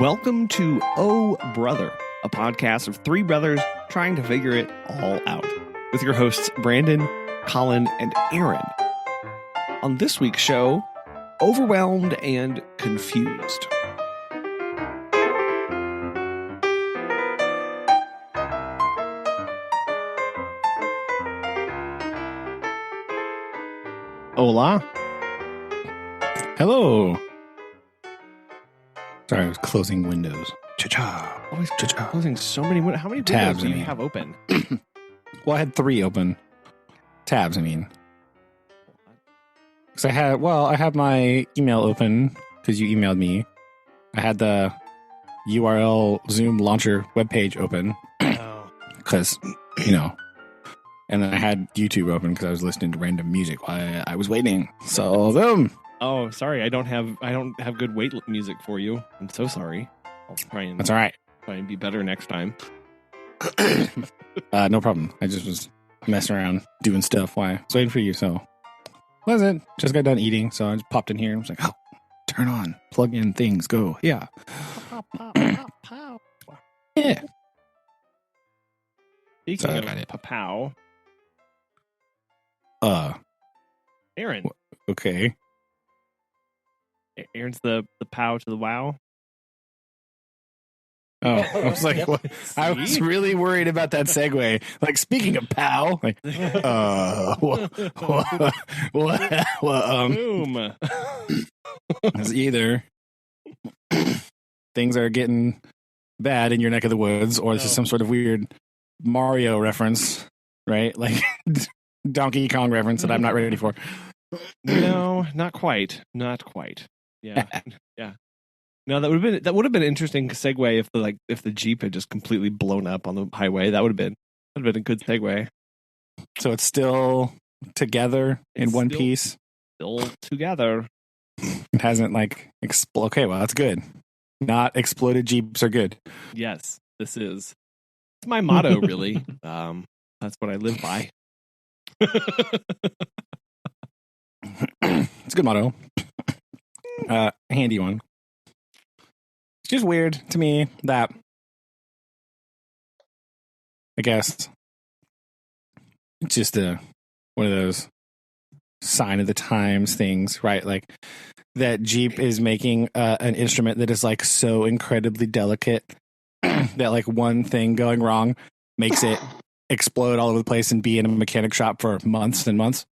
Welcome to Oh Brother, a podcast of three brothers trying to figure it all out, with your hosts Brandon, Colin, and Aaron. On this week's show, overwhelmed and confused. Hola. Hello. Sorry, I was closing windows. Cha-cha. Always closing so many windows. How many Tabs, windows do you have open? Well, I had 3 open. Tabs, I mean. Because I have my email open because you emailed me. I had the URL Zoom launcher webpage open. Because, And then I had YouTube open because I was listening to random music while I was waiting. So, boom. Oh, sorry. I don't have good wait music for you. I'm so sorry. I'll try and That's all right. Try and be better next time. No problem. I just was messing around doing stuff while I was waiting for you. So, wasn't. Just got done eating. So I just popped in here and was like, oh, turn on, plug in things, go. Yeah. Pow, pow, pow, pow. Yeah. Speaking of pow. Aaron. Okay. Aaron's the pow to the wow. Oh, I was like, what? I was really worried about that segue. Like, speaking of pow, like, Boom. It's either things are getting bad in your neck of the woods, or this is some sort of weird Mario reference, right? Like Donkey Kong reference that I'm not ready for. No, not quite. Not quite. Yeah. Yeah. No, that would have been an interesting segue if the Jeep had just completely blown up on the highway. That would have been a good segue. So it's still together in one piece. Still together. It hasn't exploded. Okay, well that's good. Not exploded Jeeps are good. Yes, it's my motto, really. That's what I live by. It's a good motto. Handy one. It's just weird to me that, I guess, it's just one of those sign of the times things, right? Like that Jeep is making an instrument that is so incredibly delicate that one thing going wrong makes it explode all over the place and be in a mechanic shop for months and months.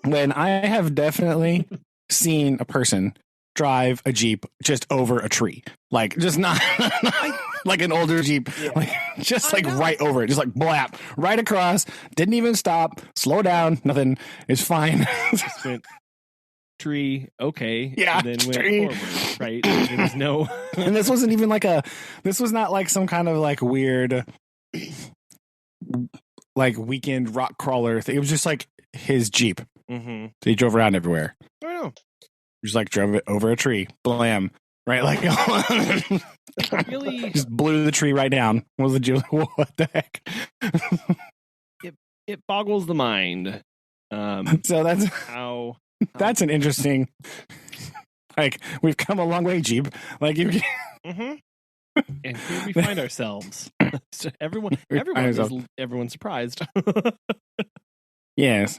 When I have definitely seen a person drive a Jeep just over a tree, just not like an older Jeep, right over it, just blap right across, didn't even stop, slow down, nothing, it's fine. Tree, okay, yeah, and then tree. Went forward, right? There was no, and this wasn't even this was not some kind of weird weekend rock crawler thing. It was just his Jeep. Mm-hmm. So he drove around everywhere. I know. Just drove it over a tree. Blam. Right? Really? Just blew the tree right down. What the heck? It boggles the mind. So that's how that's an interesting. We've come a long way, Jeep. Mm-hmm. And here we find ourselves. Everyone's surprised. Yes.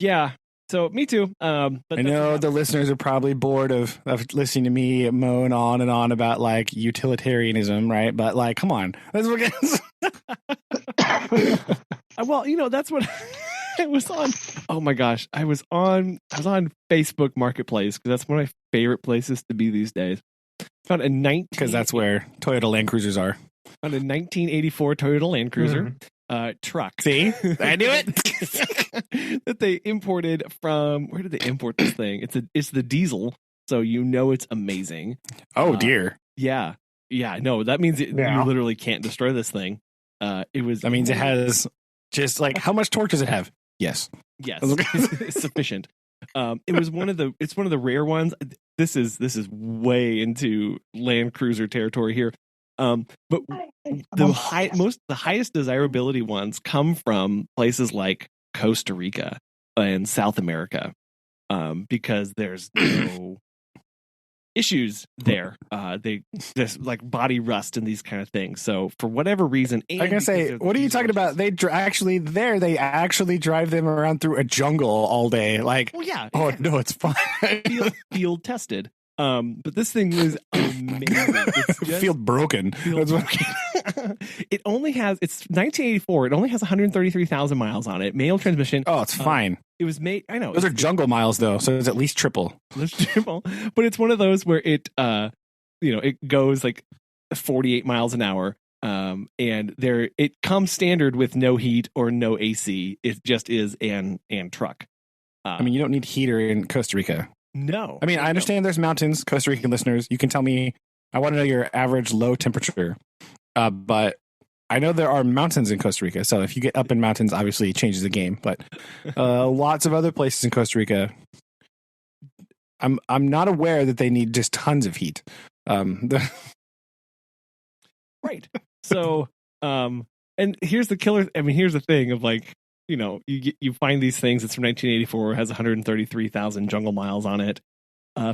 Yeah. So me too. But I know the listeners are probably bored of listening to me moan on and on about utilitarianism, right? But come on, let's look at. Well, that's what I was on. Oh my gosh, I was on Facebook Marketplace because that's one of my favorite places to be these days. Found a because that's where Toyota Land Cruisers are. Found a 1984 Toyota Land Cruiser. Mm-hmm. Truck. See? I knew it. That they imported from, where did they import this thing? It's the diesel, so it's amazing. Oh dear. Yeah. No, that means you literally can't destroy this thing. That means it has just how much torque does it have? Yes. It's sufficient. It's one of the rare ones. This is way into Land Cruiser territory here. But the highest desirability ones come from places like Costa Rica and South America, because there's no issues there. This like body rust and these kind of things. So for whatever reason, I'm gonna say, what are you talking about? They actually drive them around through a jungle all day. Like, well, yeah. Oh no, it's fine. Field tested. But this thing is amazing. It's just field broken. It only has, it's 1984. It only has 133,000 miles on it. Manual transmission. Oh, it's fine. It was made, I know. Those are jungle miles though, so it's at least triple. But it's one of those where it, it goes like 48 miles an hour. And it comes standard with no heat or no AC. It just is an truck. I mean, you don't need heater in Costa Rica. No. I mean, I understand there's mountains, Costa Rican listeners. You can tell me, I want to know your average low temperature. But I know there are mountains in Costa Rica. So if you get up in mountains, obviously it changes the game. But lots of other places in Costa Rica, I'm not aware that they need just tons of heat. Right. So, and here's the killer. I mean, here's the thing of like, you find these things. It's from 1984. It has 133,000 jungle miles on it.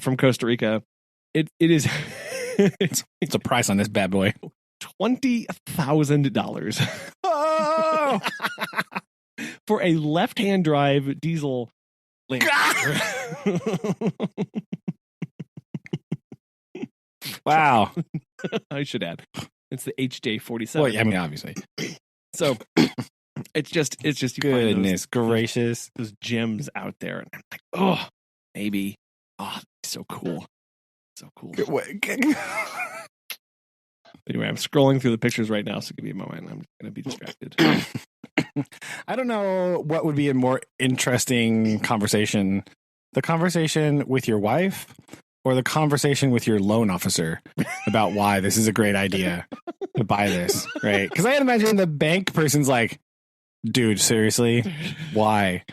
From Costa Rica. It is. It's a price on this bad boy. $20,000. Oh! For a left-hand drive diesel. Wow. I should add. It's the HJ47. Well, I mean, obviously. So it's just you goodness gracious, those gems out there, and I'm like, oh, maybe, so cool. Anyway, I'm scrolling through the pictures right now, so give me a moment. I'm going to be distracted. I don't know what would be a more interesting conversation: the conversation with your wife, or the conversation with your loan officer about why this is a great idea to buy this, right? Because I imagine the bank person's like, dude, seriously, why?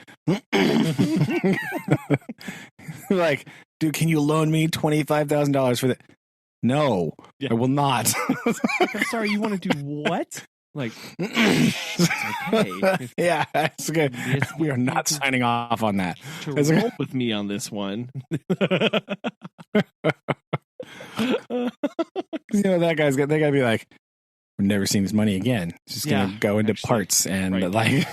Like, dude, can you loan me $25,000 for that? No, yeah. I will not. I'm sorry, you want to do what? Like, okay. Yeah, that's good. We are not signing off on that. To roll with me on this one. That guy's got. They gotta be like, we're never seeing this money again. It's just gonna go into parts and like.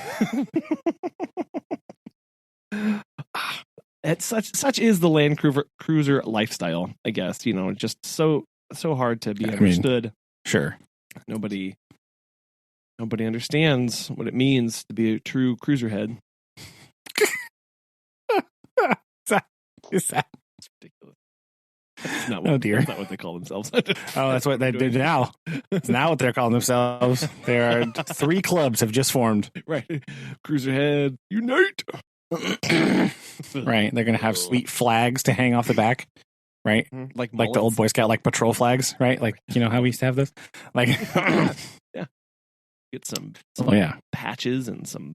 It's such is the Land Cruiser lifestyle, I guess. Just so hard to be understood. I mean, sure. Nobody understands what it means to be a true cruiser head. Is that it's ridiculous? That's not what, dear. That's not what they call themselves. That's what they do now. It's now what they're calling themselves. There are 3 clubs have just formed. Right. Cruiser head unite. Right. They're going to have sweet flags to hang off the back. Right. Like the old Boy Scout, like patrol flags. Right. Like, how we used to have those. Like, yeah. Get some patches and some.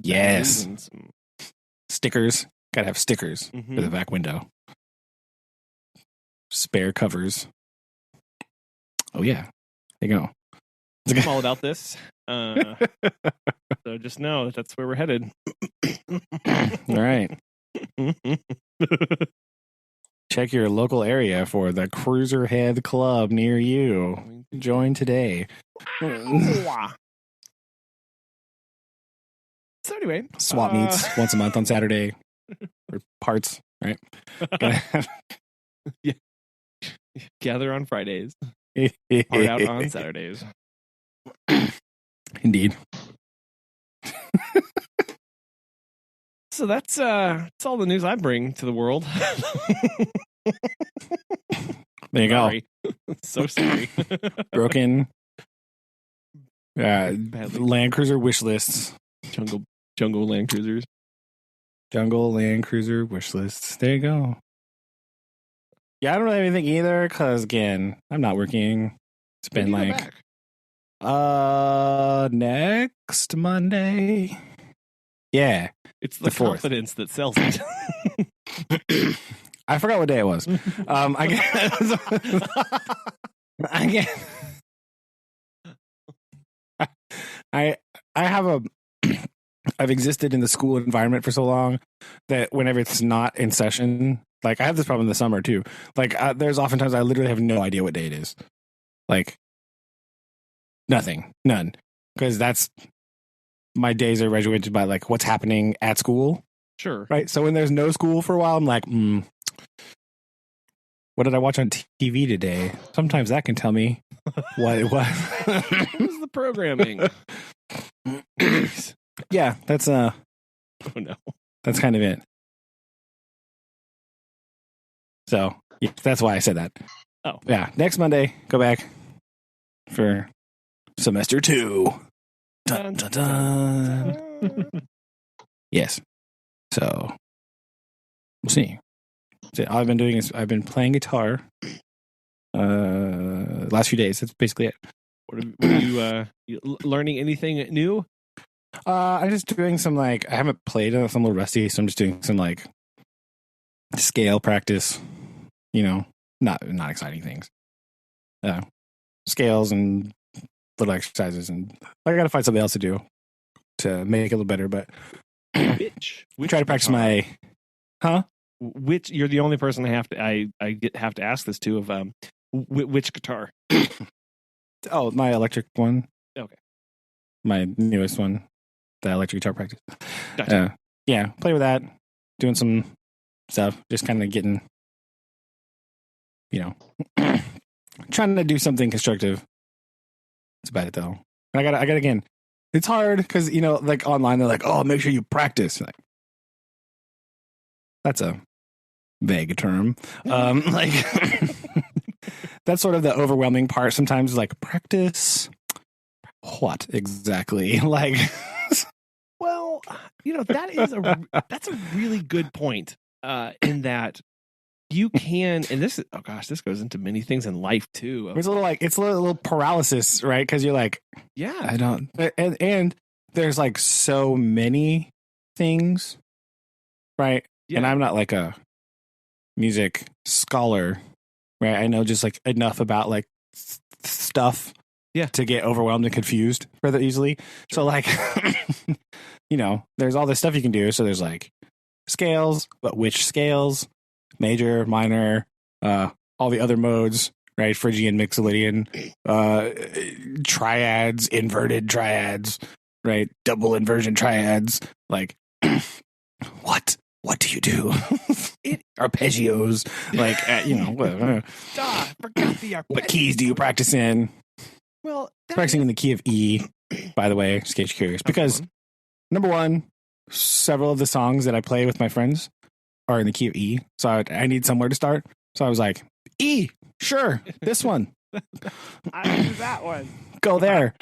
Yes. And some stickers. Got to have stickers for the back window. Spare covers. Oh, yeah. There you go. I'm all about this. So just know that's where we're headed. All right. Check your local area for the Cruiser Head Club near you. Join today. So anyway, swap meets once a month on Saturday for parts, right? Yeah. Gather on Fridays. Part out on Saturdays. Indeed. So that's all the news I bring to the world. There you go. So sorry. Broken Land Cruiser wish lists. Jungle Land Cruisers. Jungle Land Cruiser wish lists. There you go. Yeah, I don't have anything either because again, I'm not working. It's been like next Monday. Yeah. It's the confidence that sells it. I forgot what day it was. I've existed in the school environment for so long that whenever it's not in session, Like I have this problem in the summer too. Like there's oftentimes I literally have no idea what day it is. Like none, because that's my days are regimented by like what's happening at school. Sure. Right. So when there's no school for a while, I'm like, what did I watch on TV today? Sometimes that can tell me what it was. What was the programming? Yeah, that's Oh no. that's kind of it. So yeah, that's why I said that. Oh. Yeah. Next Monday, go back for semester 2. Dun, dun, dun. Yes. So we'll see. So all I've been doing is I've been playing guitar last few days. That's basically it. What are you learning anything new? I'm just doing some like I haven't played it, so I'm a little rusty, so I'm just doing some like scale practice, you know, not exciting things. Scales and little exercises, and I gotta find something else to do to make it a little better, but Which try to practice guitar? my Which you're the only person have to ask this to of which guitar? my electric one. Okay. My newest one, the electric guitar practice. Gotcha. Yeah, play with that, doing some stuff, just kind of getting, you know, trying to do something constructive. That's about it though. And I got again. It's hard because you know, like online, they're like, "Oh, make sure you practice." Like, that's a vague term. Like that's sort of the overwhelming part. Sometimes, like practice. What exactly? Like, well, you know that's a really good point. In that you can, and this goes into many things in life too. it's a little paralysis, right? Because you're like, Yeah, I don't, and there's like so many things, right? Yeah. And I'm not like a music scholar, right? I know just like enough about like stuff, to get overwhelmed and confused rather easily. Sure. So like, you know, there's all this stuff you can do. So there's like scales, but which scales? Major, minor, all the other modes, right? Phrygian, Mixolydian, triads, inverted triads, right? Double inversion triads. Like, what do you do? Arpeggios, like, you know, what keys do you practice in? Well, practicing in the key of E, by the way, just in case you're curious, because number one, several of the songs that I play with my friends are in the key of E, so I need somewhere to start. So I was like, E, sure, this one. I do that one. Go there.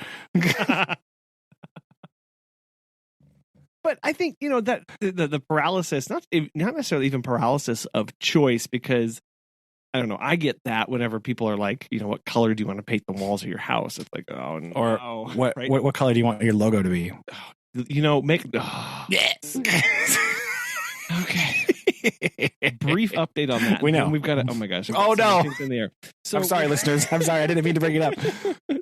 But I think, you know, that the paralysis, not necessarily even paralysis of choice, because I don't know, I get that whenever people are like, you know, what color do you want to paint the walls of your house? It's like, oh no. Or what color do you want your logo to be? You know, yes. Okay. Brief update on that. We know. We've got to, oh my gosh. Oh no. In the air. So I'm sorry, listeners. I'm sorry. I didn't mean to bring it up.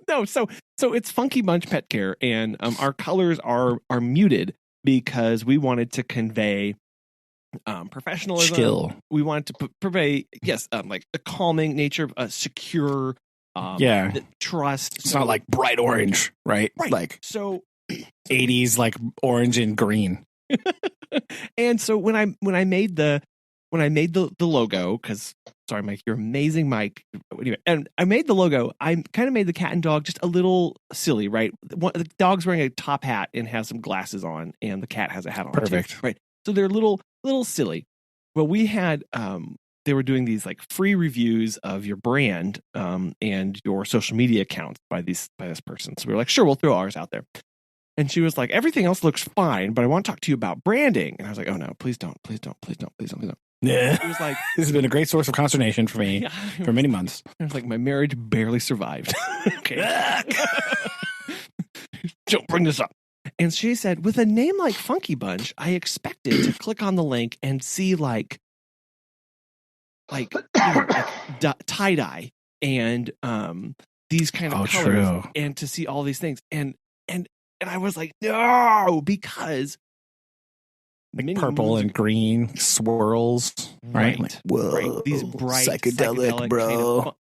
No, so it's Funky Bunch Pet Care, and our colors are muted because we wanted to convey professionalism. Skill. We wanted to convey, like a calming nature, a secure, trust. It's not like bright orange, right? Like so 80s, like orange and green. And so when I made the logo, because sorry, Mike, you're amazing, Mike. Anyway, and I made the logo. I kind of made the cat and dog just a little silly, right? The dog's wearing a top hat and has some glasses on, and the cat has a hat on. Perfect, too, right? So they're a little silly. Well, we had they were doing these like free reviews of your brand and your social media accounts by this person. So we were like, sure, we'll throw ours out there. And she was like, everything else looks fine, but I want to talk to you about branding. And I was like, oh no, please don't. Yeah. It was like, this has been a great source of consternation for me for many months. It was like my marriage barely survived. Okay. Don't bring this up. And she said, with a name like Funky Bunch, I expected to click on the link and see like tie-dye and these kind of colors, true. And to see all these things. And I was like, no, because like mini purple moons and green swirls, right? Like, whoa, right. These bright psychedelic, bro. kind of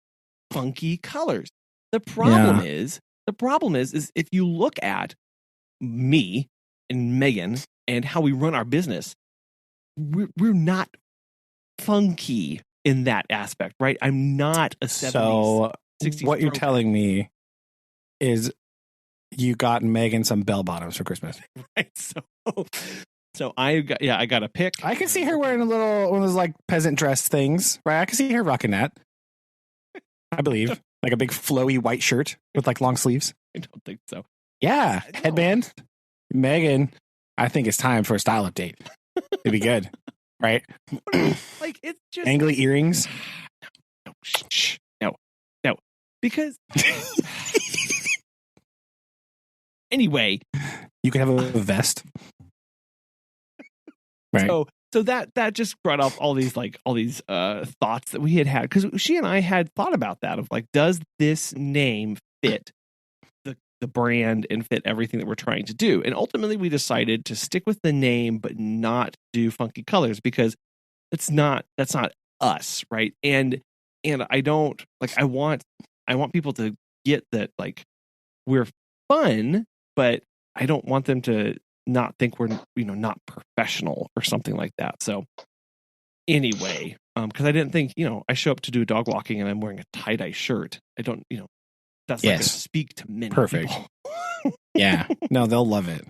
funky colors. The problem is if you look at me and Megan and how we run our business, we're not funky in that aspect, right? I'm not a 70s. So 60s what you're throwback. telling me is you got Megan some bell bottoms for Christmas. Right. So I got a pick. I can see her wearing one of those like peasant dress things, right? I can see her rocking that. I believe. Like a big flowy white shirt with like long sleeves. I don't think so. Yeah. Headband. Megan, I think it's time for a style update. It'd be good. Right? Like it's just angly earrings. No. Because anyway, you could have a vest. Right. So that just brought up all these thoughts that we had because she and I had thought about that of like, does this name fit the brand and fit everything that we're trying to do? And ultimately we decided to stick with the name but not do funky colors because that's not us, right? And I don't like I want people to get that like we're fun, but I don't want them to not think we're not professional or something like that. So anyway, because I didn't think I show up to do dog walking and I'm wearing a tie-dye shirt. I don't that's not going to speak to many perfect people. Yeah, no, they'll love it.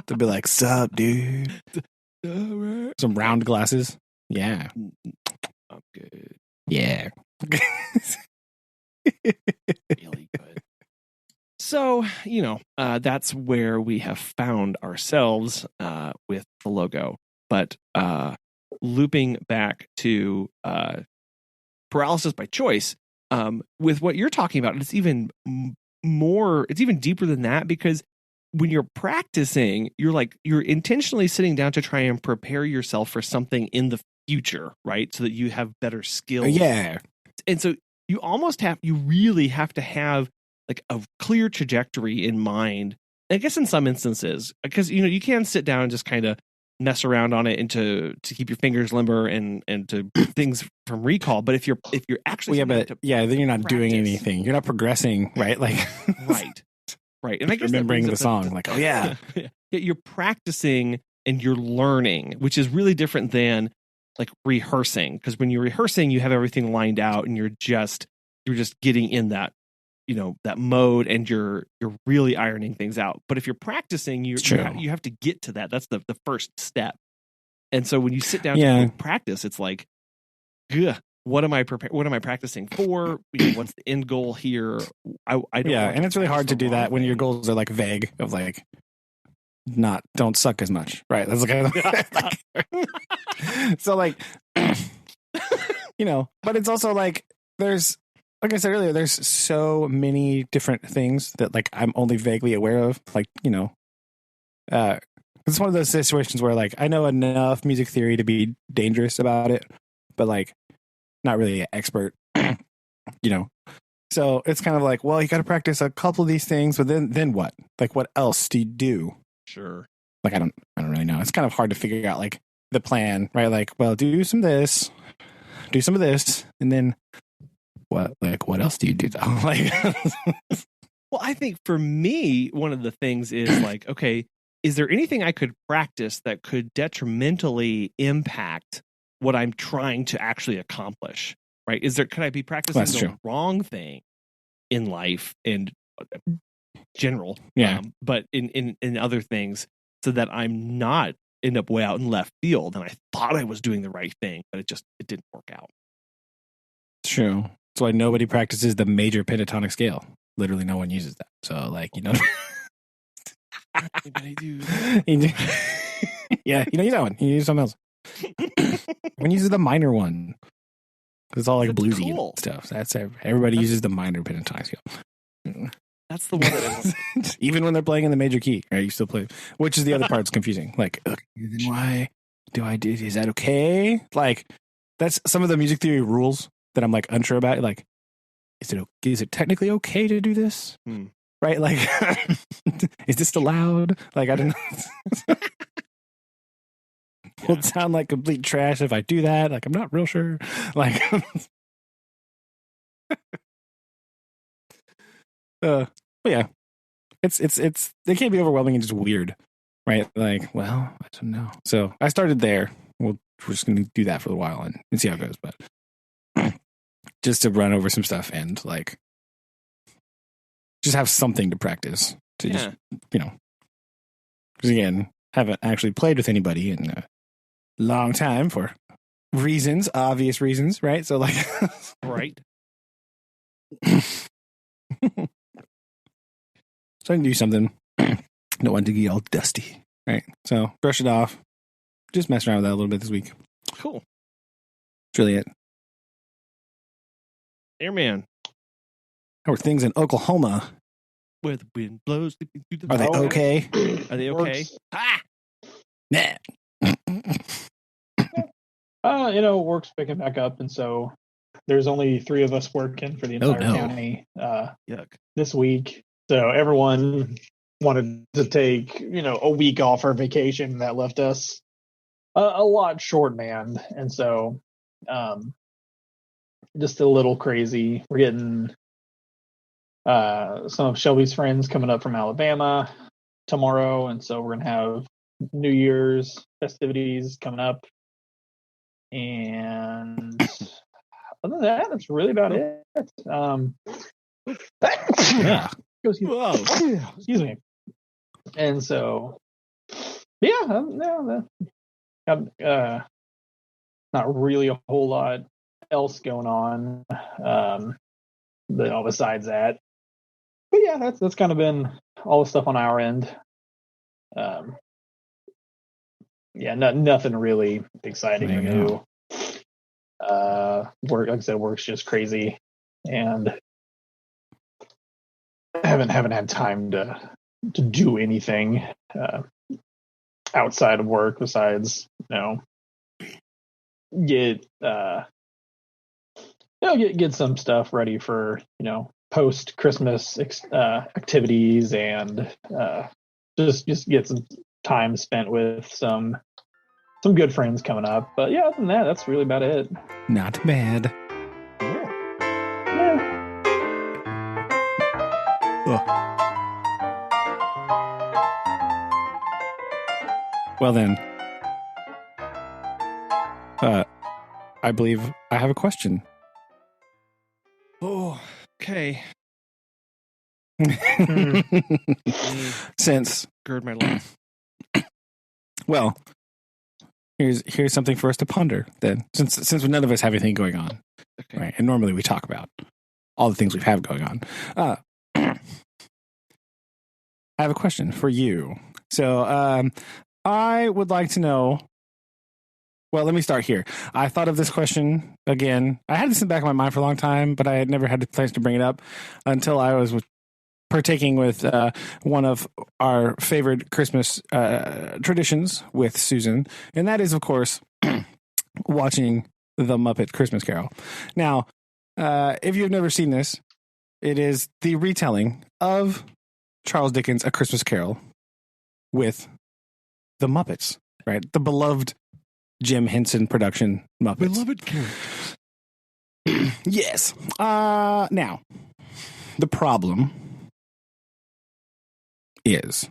They'll be like, "Sup, dude?" Some round glasses. Yeah, I'm good. Yeah. Really good. So, that's where we have found ourselves with the logo. But looping back to paralysis by choice, with what you're talking about, it's even deeper than that because when you're practicing, you're intentionally sitting down to try and prepare yourself for something in the future, right? So that you have better skills. Yeah. And so you really have to have like a clear trajectory in mind. I guess in some instances, because you can sit down and just kind of mess around on it and to keep your fingers limber and to things from recall. But if you're actually then you're not doing anything. You're not progressing, right? Like right. And I guess remembering the song, like, oh yeah, you're practicing and you're learning, which is really different than like rehearsing. Because when you're rehearsing, you have everything lined out and you're just getting in that that mode and you're really ironing things out. But if you're practicing, you have to get to that. That's the first step. And so when you sit down to practice, it's like, what am I practicing for? What's the end goal here? I don't. Yeah, and it's really hard to do that when your goals are like vague of like don't suck as much, right? That's so like but it's also like there's, like I said earlier, there's so many different things that like I'm only vaguely aware of. Like, it's one of those situations where like I know enough music theory to be dangerous about it, but like not really an expert, So it's kind of like, well, you got to practice a couple of these things, but then what? Like, what else do you do? Sure. Like, I don't really know. It's kind of hard to figure out like the plan, right? Like, well, do some of this, and then what else do you do though? Like, well, I think for me, one of the things is like, okay, is there anything I could practice that could detrimentally impact what I'm trying to actually accomplish? Right? Could I be practicing the wrong thing in life and general? Yeah. But in other things, so that I'm not end up way out in left field, and I thought I was doing the right thing, but it didn't work out. True. That's why nobody practices the major pentatonic scale. Literally, no one uses that. So, like, Anybody do? Yeah, you use that one. You use something else. One uses the minor one. It's all like bluesy and stuff. That's everybody uses the minor pentatonic scale. That's the one that even when they're playing in the major key, right? You still play, which is the other part that's confusing. Like, okay, then why do I do? Is that okay? Like, that's some of the music theory rules that I'm like unsure about. Like, is it technically okay to do this? Right? Like, is this allowed? Like, I don't know. will it sound like complete trash if I do that? Like, I'm not real sure. Like, but yeah, it's it can be overwhelming and just weird, right? Like, well, I don't know. So I started there. We're just going to do that for a while and see how it goes. But just to run over some stuff and like just have something to practice to just, because again, haven't actually played with anybody in a long time for reasons, obvious reasons, right? So like, right. So I can do something. Don't want to get all dusty, right? So brush it off. Just mess around with that a little bit this week. Cool. That's really it. Airman. How are things in Oklahoma? Where the wind blows. Are they okay? Are they okay? Nah. Work's picking back up, and so there's only 3 of us working for the entire county this week. So everyone wanted to take, a week off our vacation. That left us a lot short-manned, and so just a little crazy. We're getting some of Shelby's friends coming up from Alabama tomorrow, and so we're gonna have New Year's festivities coming up. And other than that, that's really about it. Excuse me. And so, not really a whole lot else going on. Besides that, but yeah, that's kind of been all the stuff on our end. Nothing really exciting or new. Work, like I said, work's just crazy, and haven't had time to do anything outside of work besides get some stuff ready for post Christmas activities, and just get some time spent with some good friends coming up. But yeah, other than that, that's really about it. Not bad. Yeah. Well then, I believe I have a question. Oh, okay. Since gird my loins. Well, here's something for us to ponder then. Since none of us have anything going on, right? And normally we talk about all the things we have going on. I have a question for you. So, I would like to know. Well, let me start here. I thought of this question again. I had this in the back of my mind for a long time, but I had never had the place to bring it up until I was partaking with one of our favorite Christmas traditions with Susan, and that is, of course, watching the Muppet Christmas Carol. Now, if you've never seen this, it is the retelling of Charles Dickens' A Christmas Carol with the Muppets, right? The beloved Jim Henson production Muppets. Beloved characters. Yes. Now, the problem is,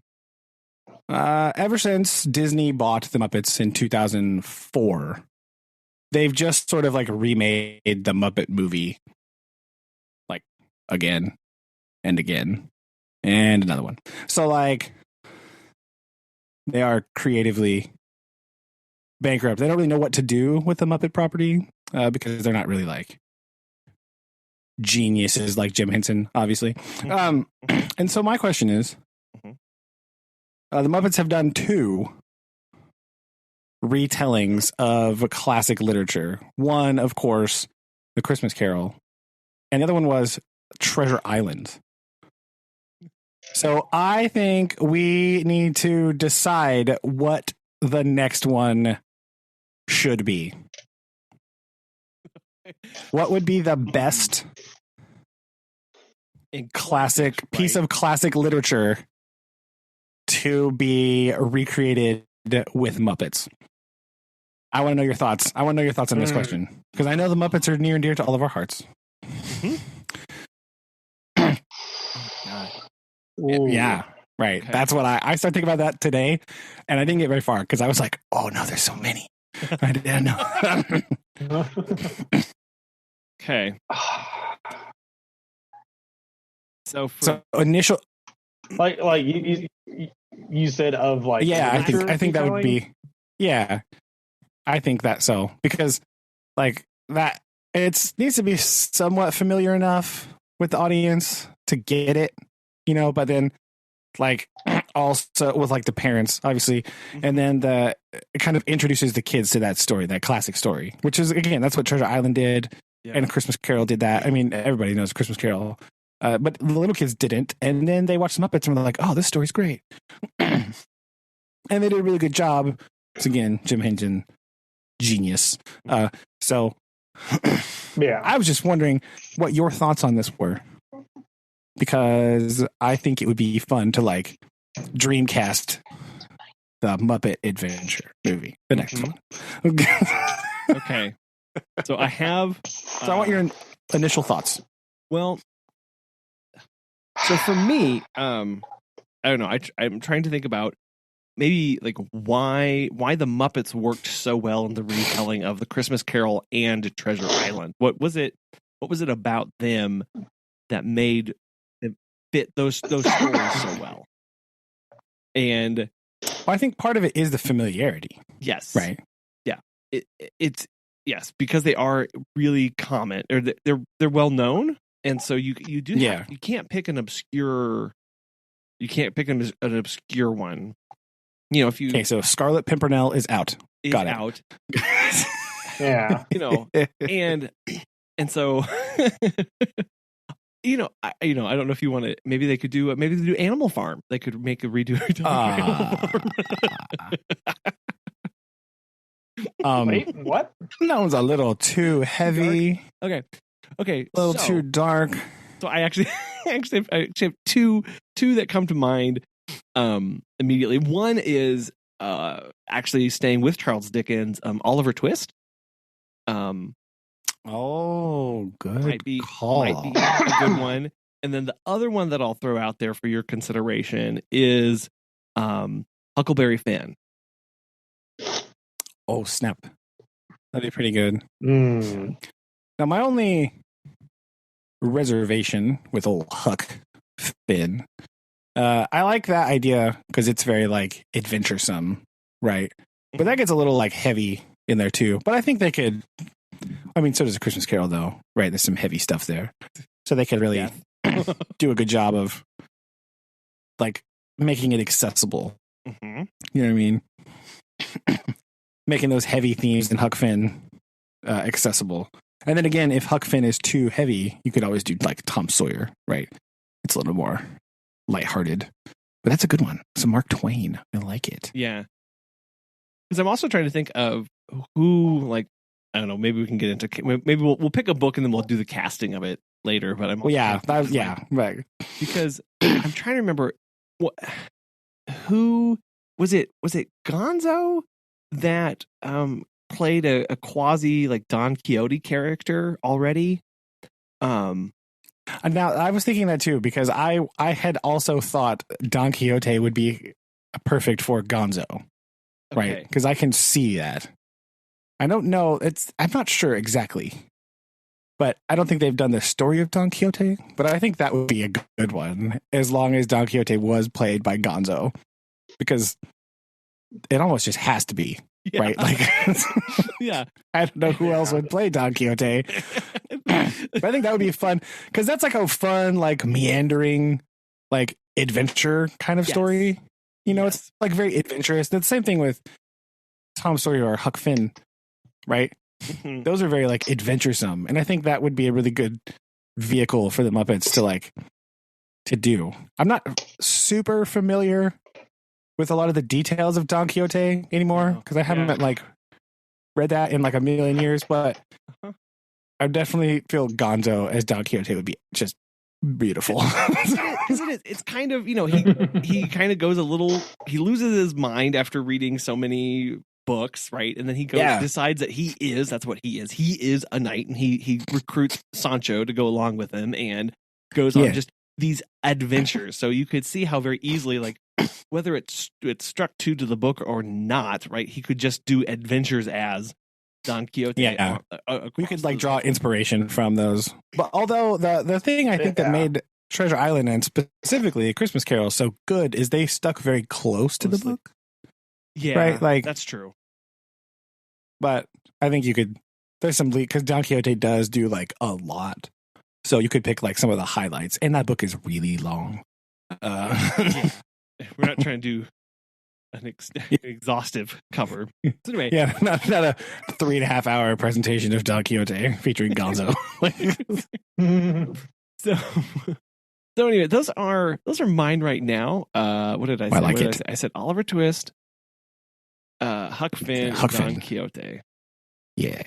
ever since Disney bought the Muppets in 2004, they've just sort of like remade the Muppet movie like again and again and another one. So like they are creatively bankrupt. They don't really know what to do with the Muppet property because they're not really like geniuses like Jim Henson, obviously. And so my question is, the Muppets have done 2 retellings of classic literature. One, of course, The Christmas Carol, and the other one was Treasure Island. So I think we need to decide what the next one should be. What would be the best classic piece of classic literature to be recreated with Muppets? I want to know your thoughts. I want to know your thoughts on this question because I know the Muppets are near and dear to all of our hearts. Yeah, right. Okay. That's what I started thinking about that today, and I didn't get very far because I was like, "Oh no, there's so many." I didn't know. Okay. So initial, like you said of like I think that would be I think that so because like that it needs to be somewhat familiar enough with the audience to get it, but then like also with like the parents obviously, and then it kind of introduces the kids to that story, that classic story, which is again that's what Treasure Island did, and Christmas Carol did that. I mean, everybody knows Christmas Carol. But the little kids didn't, and then they watched the Muppets and they're like, "Oh, this story's great," and they did a really good job. So again, Jim Henson, genius. So I was just wondering what your thoughts on this were, because I think it would be fun to like Dreamcast the Muppet Adventure movie, the next one. Okay, so I have. So I want your initial thoughts. Well. So for me, I don't know. I'm trying to think about maybe like why the Muppets worked so well in the retelling of the Christmas Carol and Treasure Island. What was it about them that made them fit those stories so well? And I think part of it is the familiarity. Yes. Right. Yeah. It's yes, because they are really common, or they're well known. And so you do have, you can't pick an obscure one. If you so Scarlet Pimpernel is out. Got it. Out. Yeah. And so I don't know if you want to. Maybe they could do Animal Farm. They could make a redo. Wait, what? That one's a little too heavy. Okay, a little too dark. So I actually have two that come to mind immediately. One is actually staying with Charles Dickens, Oliver Twist. Oh, good might be call. Might be a good one. And then the other one that I'll throw out there for your consideration is Huckleberry Finn. Oh, snap. That'd be pretty good. Now, my only reservation with old Huck Finn, I like that idea because it's very like adventuresome, right? But that gets a little like heavy in there too. But I think they could. I mean, so does A Christmas Carol, though, right? There's some heavy stuff there, so they could really do a good job of like making it accessible. You know what I mean? Making those heavy themes in Huck Finn accessible. And then again, if Huck Finn is too heavy, you could always do like Tom Sawyer, right? It's a little more lighthearted. But that's a good one. So Mark Twain, I like it. Yeah. Because I'm also trying to think of who, like, I don't know, maybe we can get into, maybe we'll pick a book and then we'll do the casting of it later. But I'm right. Because I'm trying to remember who was it Gonzo that played a quasi like Don Quixote character already? Now I was thinking that too, because I had also thought Don Quixote would be perfect for Gonzo, right? Because I can see that. I don't know. I'm not sure exactly, but I don't think they've done the story of Don Quixote. But I think that would be a good one, as long as Don Quixote was played by Gonzo, because it almost just has to be. Yeah. Right? Like, yeah. I don't know who else would play Don Quixote. But I think that would be fun, because that's like a fun, like meandering, like adventure kind of story. It's like very adventurous. That's the same thing with Tom Sawyer or Huck Finn, right? Those are very like adventuresome, and I think that would be a really good vehicle for the Muppets to do. I'm not super familiar with a lot of the details of Don Quixote anymore, because I haven't like read that in like a million years, but I definitely feel Gonzo as Don Quixote would be just beautiful. It's kind of, he kind of goes he loses his mind after reading so many books, right? And then he decides that that's what he is. He is a knight, and he recruits Sancho to go along with him and goes on just these adventures. So you could see how very easily, like, whether it struck true to the book or not, right? He could just do adventures as Don Quixote. Yeah, we could like draw inspiration from those. But although the thing I think that made Treasure Island and specifically A Christmas Carol so good is they stuck very close to the book. Yeah, right. Like that's true. But I think you could. There's some leak because Don Quixote does do like a lot, so you could pick like some of the highlights. And that book is really long. We're not trying to do an exhaustive cover. So anyway, not a 3.5 hour presentation of Don Quixote featuring Gonzo. So anyway, those are mine right now. What did I say? What did I say? I said Oliver Twist, Huck Finn, and Don Quixote. Yeah.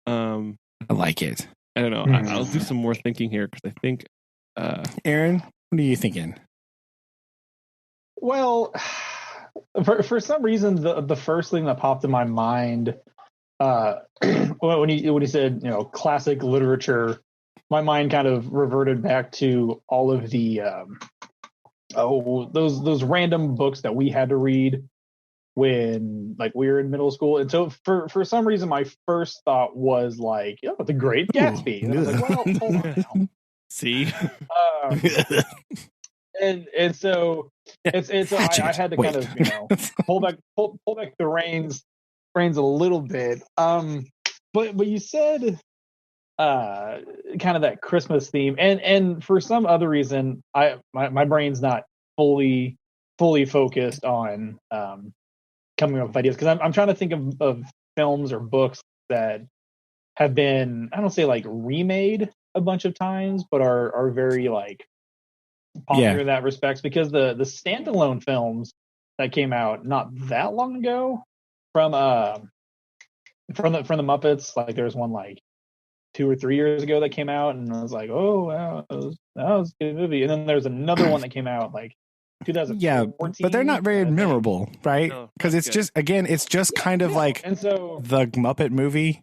I like it. I don't know. I'll do some more thinking here because I think. Aaron, what are you thinking? Well, for some reason, the first thing that popped in my mind when he said, classic literature, my mind kind of reverted back to all of the those random books that we had to read when like we were in middle school. And so for some reason, my first thought was like, The Great Gatsby. And I was like, well, hold on now. See. And so I had to kind of pull back the reins a little bit. But you said kind of that Christmas theme, and for some other reason, my brain's not fully focused on coming up with ideas because I'm trying to think of films or books that have been, I don't say like remade a bunch of times, but are very like popular in that respects, because the standalone films that came out not that long ago from the Muppets, like there's one like 2 or 3 years ago that came out, and I was like, oh wow, that was a good movie. And then there's another one that came out like 2014. But they're not very memorable, right? Because it's just kind of like and so the Muppet movie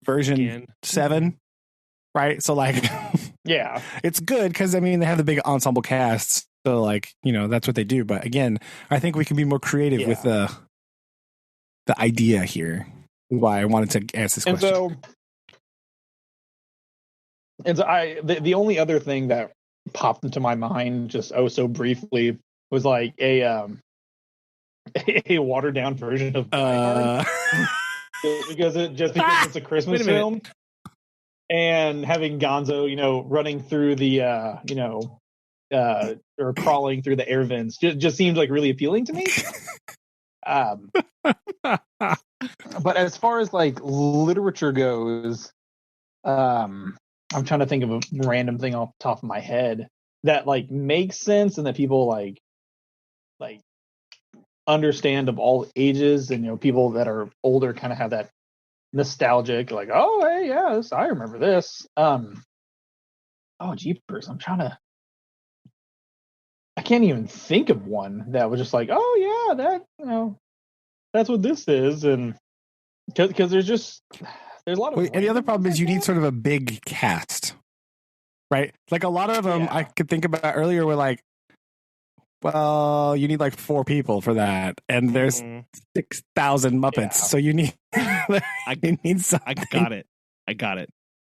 version 7, right? So like yeah, it's good because I mean they have the big ensemble casts, so like that's what they do. But again, I think we can be more creative with the idea here. Why I wanted to ask this question. And so the only other thing that popped into my mind just so briefly was like a watered down version of because it's a Christmas film. And having Gonzo, running through the, or crawling through the air vents just seems like really appealing to me. But as far as like literature goes, I'm trying to think of a random thing off the top of my head that like makes sense and that people like understand of all ages, and people that are older kind of have that nostalgic, like, oh hey, yeah, I remember this. Oh jeepers, I can't even think of one that was just like, oh yeah, that that's what this is. And because there's a lot of and the other problem is you need sort of a big cast, right? Like a lot of them I could think about earlier were like, well, you need like 4 people for that, and there's 6,000 Muppets, so you need I need something. I got it.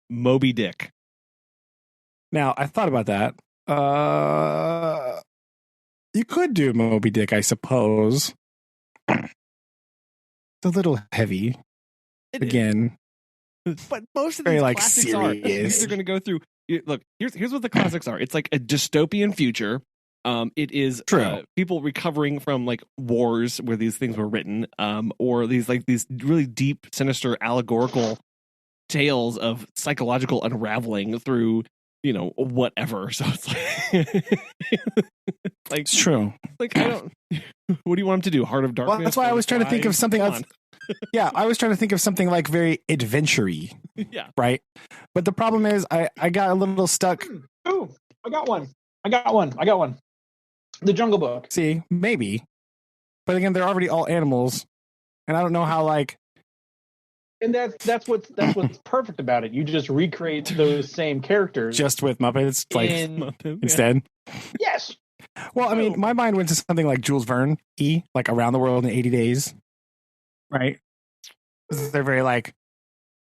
Moby Dick. Now I thought about that. You could do Moby Dick, I suppose. It's a little heavy. Again. But most of these very classics serious. They're going to go through. Look, here's what the classics are. It's like a dystopian future. It is people recovering from like wars where these things were written, or these really deep, sinister, allegorical tales of psychological unraveling through whatever. So it's like it's true. Like I don't. What do you want him to do? Heart of Darkness? Well, that's why I was trying to think of something else. Yeah, I was trying to think of something like very adventure-y. Yeah. Right? But the problem is I got a little stuck. Ooh, I got one. The Jungle Book. See, maybe. But again, they're already all animals. And I don't know how like. And that's what's perfect about it. You just recreate those same characters just with Muppets, like instead. Yes. Well, I mean, my mind went to something like Jules Verne, like Around the World in 80 Days, right? They're very like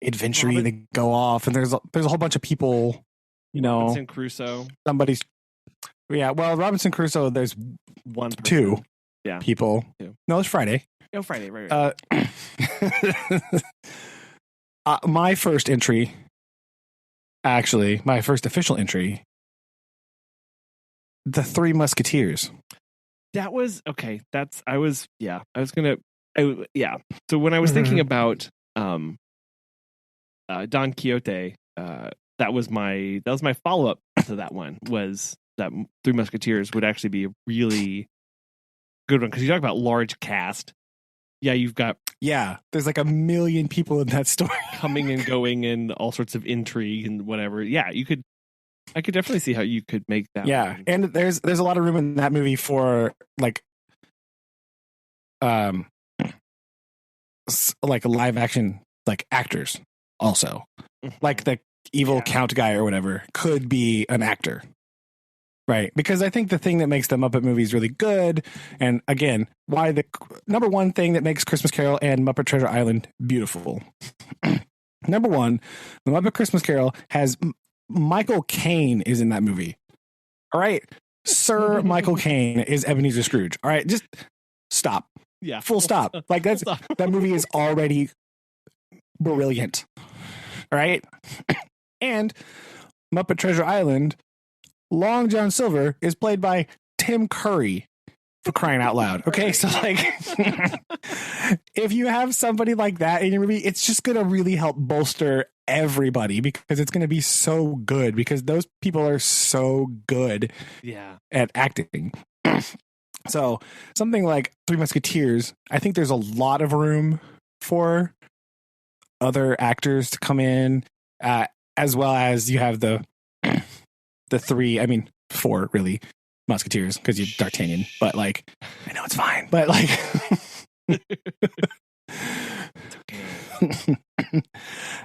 adventure-y. They go off, and there's a whole bunch of people, Robinson Crusoe. Somebody's, yeah. Well, Robinson Crusoe, there's two people. No, it's Friday. No, Friday, right. My first entry, actually, my first official entry, The Three Musketeers. That was okay. I was gonna. So when I was thinking about Don Quixote, that was my follow up to that one. Was that Three Musketeers would actually be a really good one, because you talk about large cast. Yeah, you've got there's like a million people in that story coming and going, and all sorts of intrigue and whatever. Yeah, I could definitely see how you could make that. Yeah, one. And there's a lot of room in that movie for like live action like actors also. Like the evil count guy or whatever could be an actor. Right, because I think the thing that makes the Muppet movies really good, and again, why the number one thing that makes Christmas Carol and Muppet Treasure Island beautiful. Number one, the Muppet Christmas Carol has Michael Caine is in that movie. All right, Sir Michael Caine is Ebenezer Scrooge. All right, just stop. Yeah, full stop. Like that movie is already brilliant. All right, and Muppet Treasure Island. Long John Silver is played by Tim Curry, for crying out loud. Okay, so like, if you have somebody like that in your movie, it's just going to really help bolster everybody, because it's going to be so good, because those people are so good at acting. So something like Three Musketeers, I think there's a lot of room for other actors to come in, as well as you have the four really Musketeers, because you're D'Artagnan, but like, I know it's fine, but like,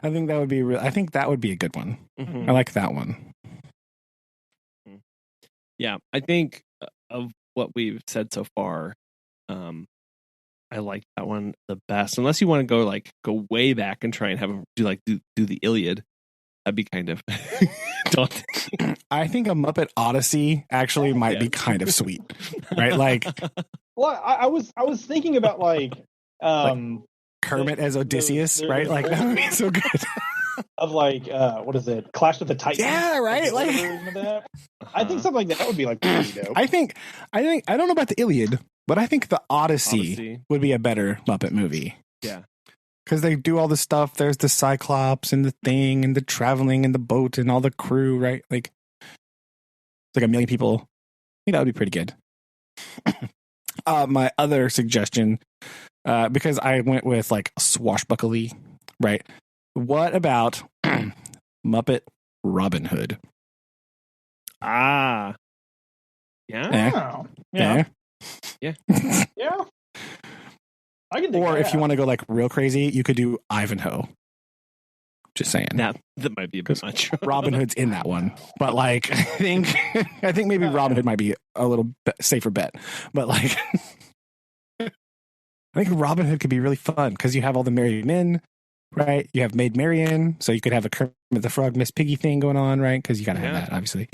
I think that would be a good one. I like that one. Yeah, I think of what we've said so far, I like that one the best. Unless you want to go way back and try and do the Iliad. That'd be kind of daunting. I think a Muppet Odyssey actually might be kind of sweet, right? Like, well, I was thinking about like Kermit as Odysseus, right? Like that would be so good. Of like, what is it? Clash of the Titans? Yeah, right. Like, I think something like that would be like pretty dope. I think I don't know about the Iliad, but I think the Odyssey would be a better Muppet movie. Yeah. Because they do all the stuff. There's the Cyclops and the thing and the traveling and the boat and all the crew, right? Like, it's like a million people. I think that would be pretty good. My other suggestion, because I went with like swashbuckly, right? What about Muppet Robin Hood? Ah. Yeah. Yeah. Yeah. Yeah. I can think or if you want to go like real crazy, you could do Ivanhoe. Just saying. That might be a bit much. Robin Hood's in that one, but like I think maybe Robin Hood might be a little safer bet. But like, I think Robin Hood could be really fun because you have all the merry men, right? You have Maid Marian, so you could have a Kermit the Frog, Miss Piggy thing going on, right? Because you got to have that, obviously.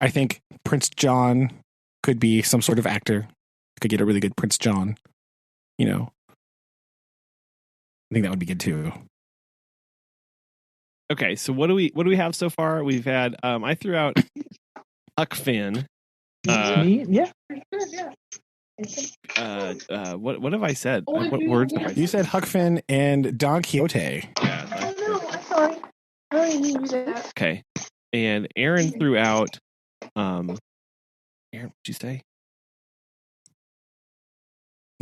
I think Prince John could be some sort of actor. Could get a really good Prince John, I think that would be good too. Okay, so what do we have so far? We've had I threw out Huck Finn. Yeah. What have I said? What words have I said? You said Huck Finn and Don Quixote. Oh no, I'm sorry. I didn't use that. Okay, and Aaron threw out. Aaron, what'd you say?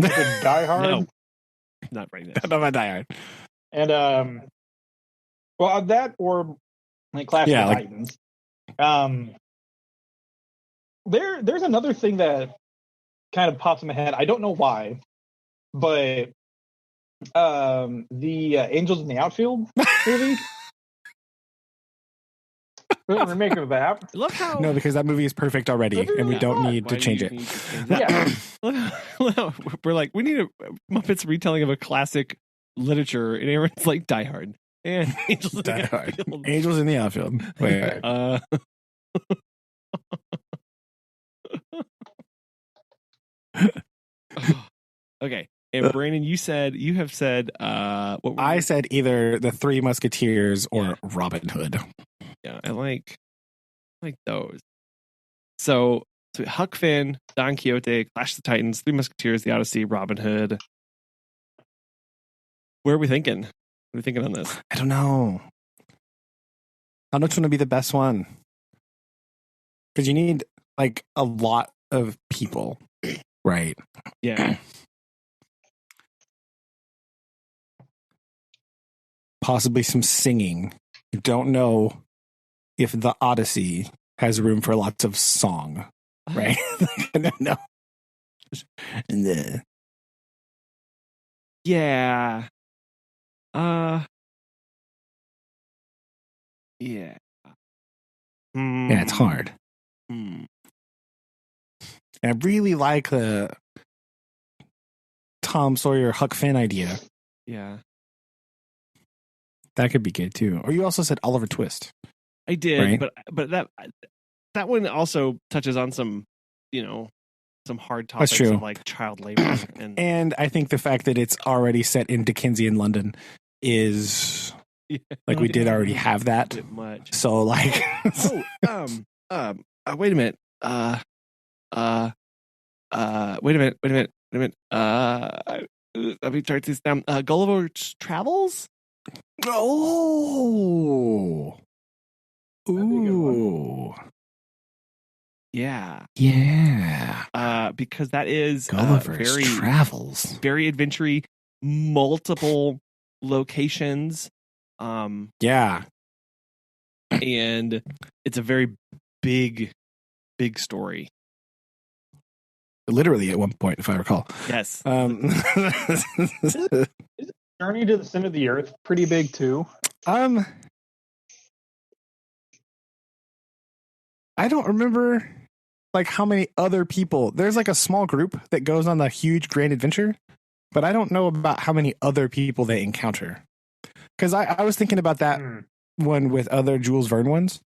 Die Hard. No, not right now. Not about Die Hard. And well, that or like Clash of the Titans. There's another thing that kind of pops in my head. I don't know why, but the Angels in the Outfield movie. Remake of that. Look how No, because that movie is perfect already, and we don't need to change it. Yeah. We're like, we need a Muppets retelling of a classic literature, and everyone's like Die Hard and Angels in the Outfield. Angels in the Outfield. Wait. Okay. And Brandon, you have said what I said either the Three Musketeers or Robin Hood. Yeah, I like those. So Huck Finn, Don Quixote, Clash of the Titans, Three Musketeers, The Odyssey, Robin Hood. Where are we thinking? What are we thinking on this? I don't know. I don't know which one would be the best one. Because you need like a lot of people, right? Yeah. Possibly some singing. You don't know if the Odyssey has room for lots of song, right? I don't know. Yeah. Yeah. Yeah, it's hard. And I really like the Tom Sawyer Huck Finn idea. Yeah. That could be good too. Or you also said Oliver Twist. I did, right? but that one also touches on some, some hard topics That's true. of like child labor and I think the fact that it's already set in Dickensian London is like we did already have that. Much. So like wait a minute. Wait a minute. Let me write this down. Gulliver's Travels? Oh. Ooh. Yeah. Yeah. Because that is Gulliver's Travels. Very adventure-y, multiple locations. Yeah. And it's a very big story. Literally at one point, if I recall. Yes. Is Journey to the Center of the Earth pretty big too? I don't remember like how many other people. There's like a small group that goes on the huge grand adventure, but I don't know about how many other people they encounter. Because I was thinking about that one with other Jules Verne ones,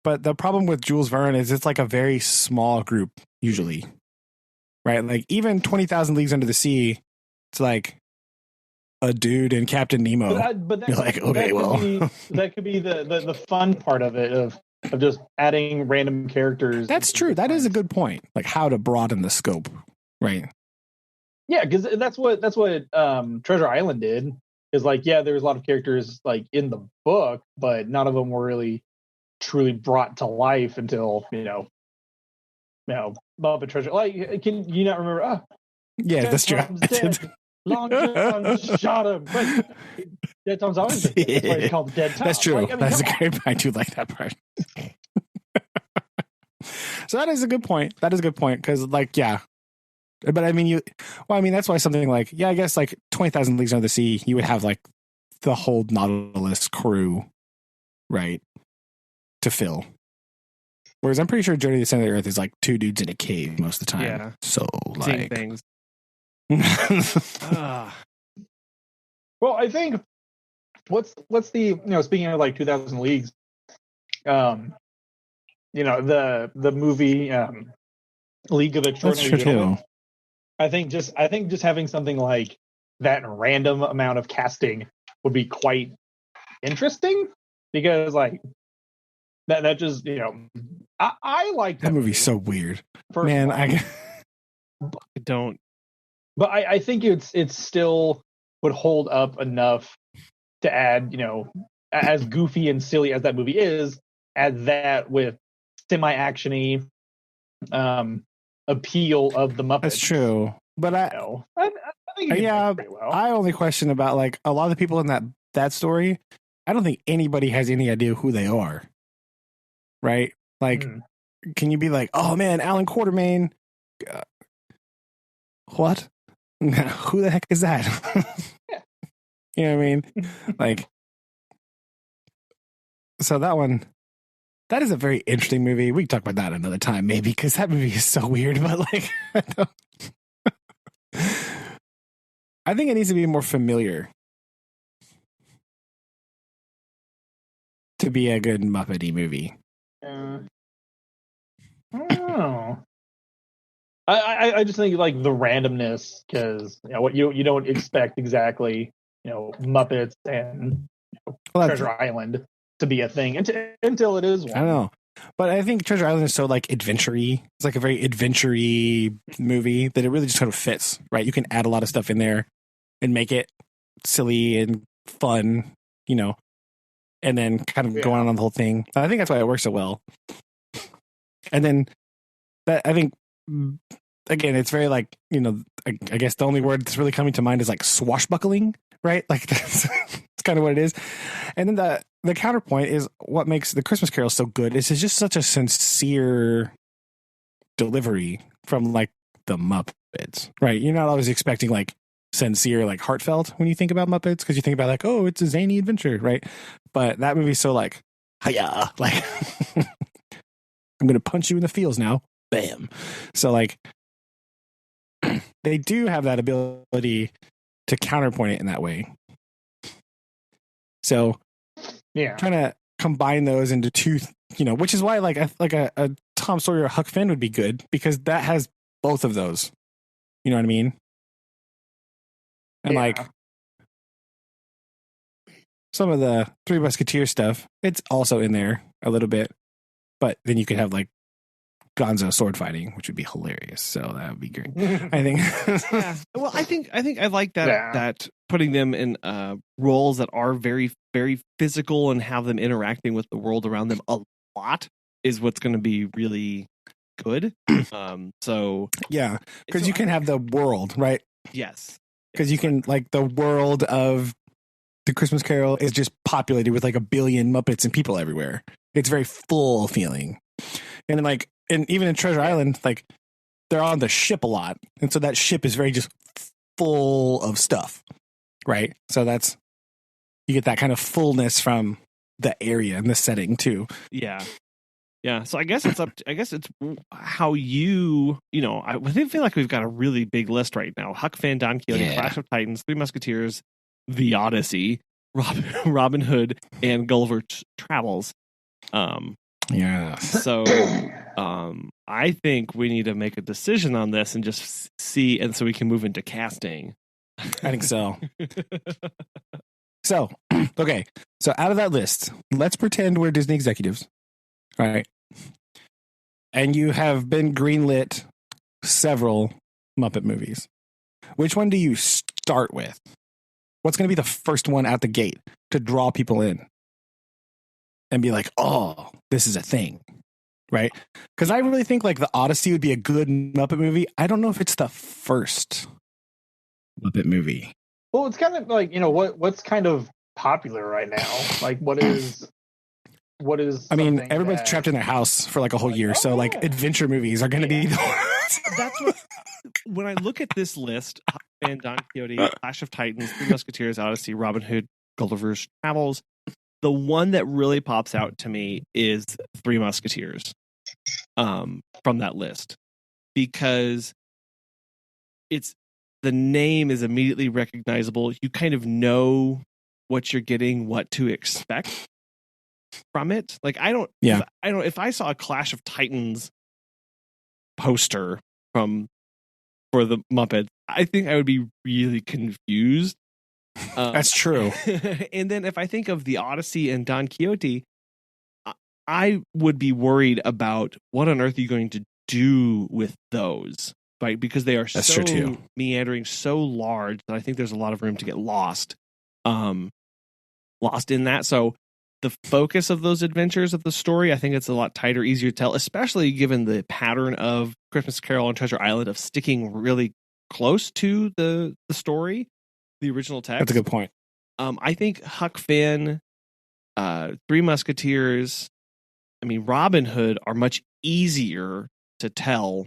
but the problem with Jules Verne is it's like a very small group usually, right? Like even 20,000 Leagues Under the Sea, it's like a dude and Captain Nemo. But you're like, okay, that could be the fun part of it of just adding random characters. That's true. That is a good point. Like how to broaden the scope, right? Yeah, because that's what Treasure Island did. Is like, yeah, there's a lot of characters like in the book, but none of them were really truly brought to life until Muppet Treasure. Like, can you not remember? Yeah, that's true. Long John shot him. But Dead Tom's always been dead. That's why it's called Dead Tom. That's true. Like, that's a great point. I do like that part. So that is a good point. Because, like, yeah. But I mean, that's why something like, I guess like 20,000 Leagues Under the Sea, you would have like the whole Nautilus crew, right, to fill. Whereas I'm pretty sure Journey to the Center of the Earth is like two dudes in a cave most of the time. Yeah. So, seeing like. things. Well, I think what's the speaking of like 2,000 Leagues, the movie League of Extraordinary Gentlemen. I think just having something like that random amount of casting would be quite interesting because like that just I like that movie's so weird. Man, I don't. But I think it's still would hold up enough to add, as goofy and silly as that movie is, add that with semi-actiony appeal of the Muppets. That's true. But I think pretty well. I only question about like a lot of the people in that story. I don't think anybody has any idea who they are. Right? Like, can you be like, oh man, Alan Quartermain what? Who the heck is that? You know what I mean? Like, so that is a very interesting movie. We can talk about that another time, maybe, because that movie is so weird. But like, I think it needs to be more familiar to be a good Muppety movie. I don't know. I just think like the randomness, because what you don't expect exactly, Muppets and Treasure Island to be a thing until it is one. I don't know. But I think Treasure Island is so like adventure-y. It's like a very adventure-y movie that it really just kind of fits, right? You can add a lot of stuff in there and make it silly and fun, and then kind of go on the whole thing. I think that's why it works so well. And then I think, again, it's very like, I guess the only word that's really coming to mind is like swashbuckling, right? Like that's kind of what it is. And then the counterpoint is what makes the Christmas Carol so good is it's just such a sincere delivery from like the Muppets, right? You're not always expecting like sincere, like heartfelt when you think about Muppets, because you think about like, oh, it's a zany adventure, right? But that movie's so like, hiya, like I'm gonna punch you in the feels now, bam. So like they do have that ability to counterpoint it in that way. So trying to combine those into two, which is why like a Tom Sawyer or Huck Finn would be good, because that has both of those. You know what I mean? And like some of the Three Musketeers stuff, it's also in there a little bit, but then you could have like Gonzo sword fighting, which would be hilarious. So that would be great. I think. Yeah. Well, I think I like that that putting them in roles that are very, very physical and have them interacting with the world around them a lot is what's going to be really good. So yeah, because you can have the world, right? Yes. Because you can like the world of the Christmas Carol is just populated with like a billion Muppets and people everywhere. It's very full feeling, and then like. And even in Treasure Island, like they're on the ship a lot. And so that ship is very just full of stuff. Right. So you get that kind of fullness from the area and the setting too. Yeah. Yeah. So I guess it's it's how I feel like we've got a really big list right now. Huck Finn, Don Quixote, Clash of Titans, Three Musketeers, The Odyssey, Robin Hood, and Gulliver Travels. Yeah. So I think we need to make a decision on this and just see, and so we can move into casting. I think so. So, okay. So out of that list, let's pretend we're Disney executives. All right. And you have been greenlit several Muppet movies. Which one do you start with? What's going to be the first one out the gate to draw people in? And be like, oh, this is a thing, right? Because I really think like the Odyssey would be a good Muppet movie. I don't know if it's the first Muppet movie. Well, it's kind of like what's kind of popular right now. Like what is? I mean, everybody's trapped in their house for like a whole year, so like adventure movies are going to be. That's what. When I look at this list, Huck Finn, Don Quixote, Clash of Titans, Three Musketeers, Odyssey, Robin Hood, Gulliver's Travels. The one that really pops out to me is Three Musketeers from that list, because the name is immediately recognizable. You kind of know what you're getting, what to expect from it. Like if I saw a Clash of Titans poster for the Muppets, I think I would be really confused. That's true. And then if I think of the Odyssey and Don Quixote, I would be worried about what on earth are you going to do with those, right? Because they are so meandering, so large that I think there's a lot of room to get lost in that. So the focus of those adventures of the story, I think it's a lot tighter, easier to tell, especially given the pattern of Christmas Carol and Treasure Island of sticking really close to the story. The original text. That's a good point. I think Huck Finn, Three Musketeers, Robin Hood are much easier to tell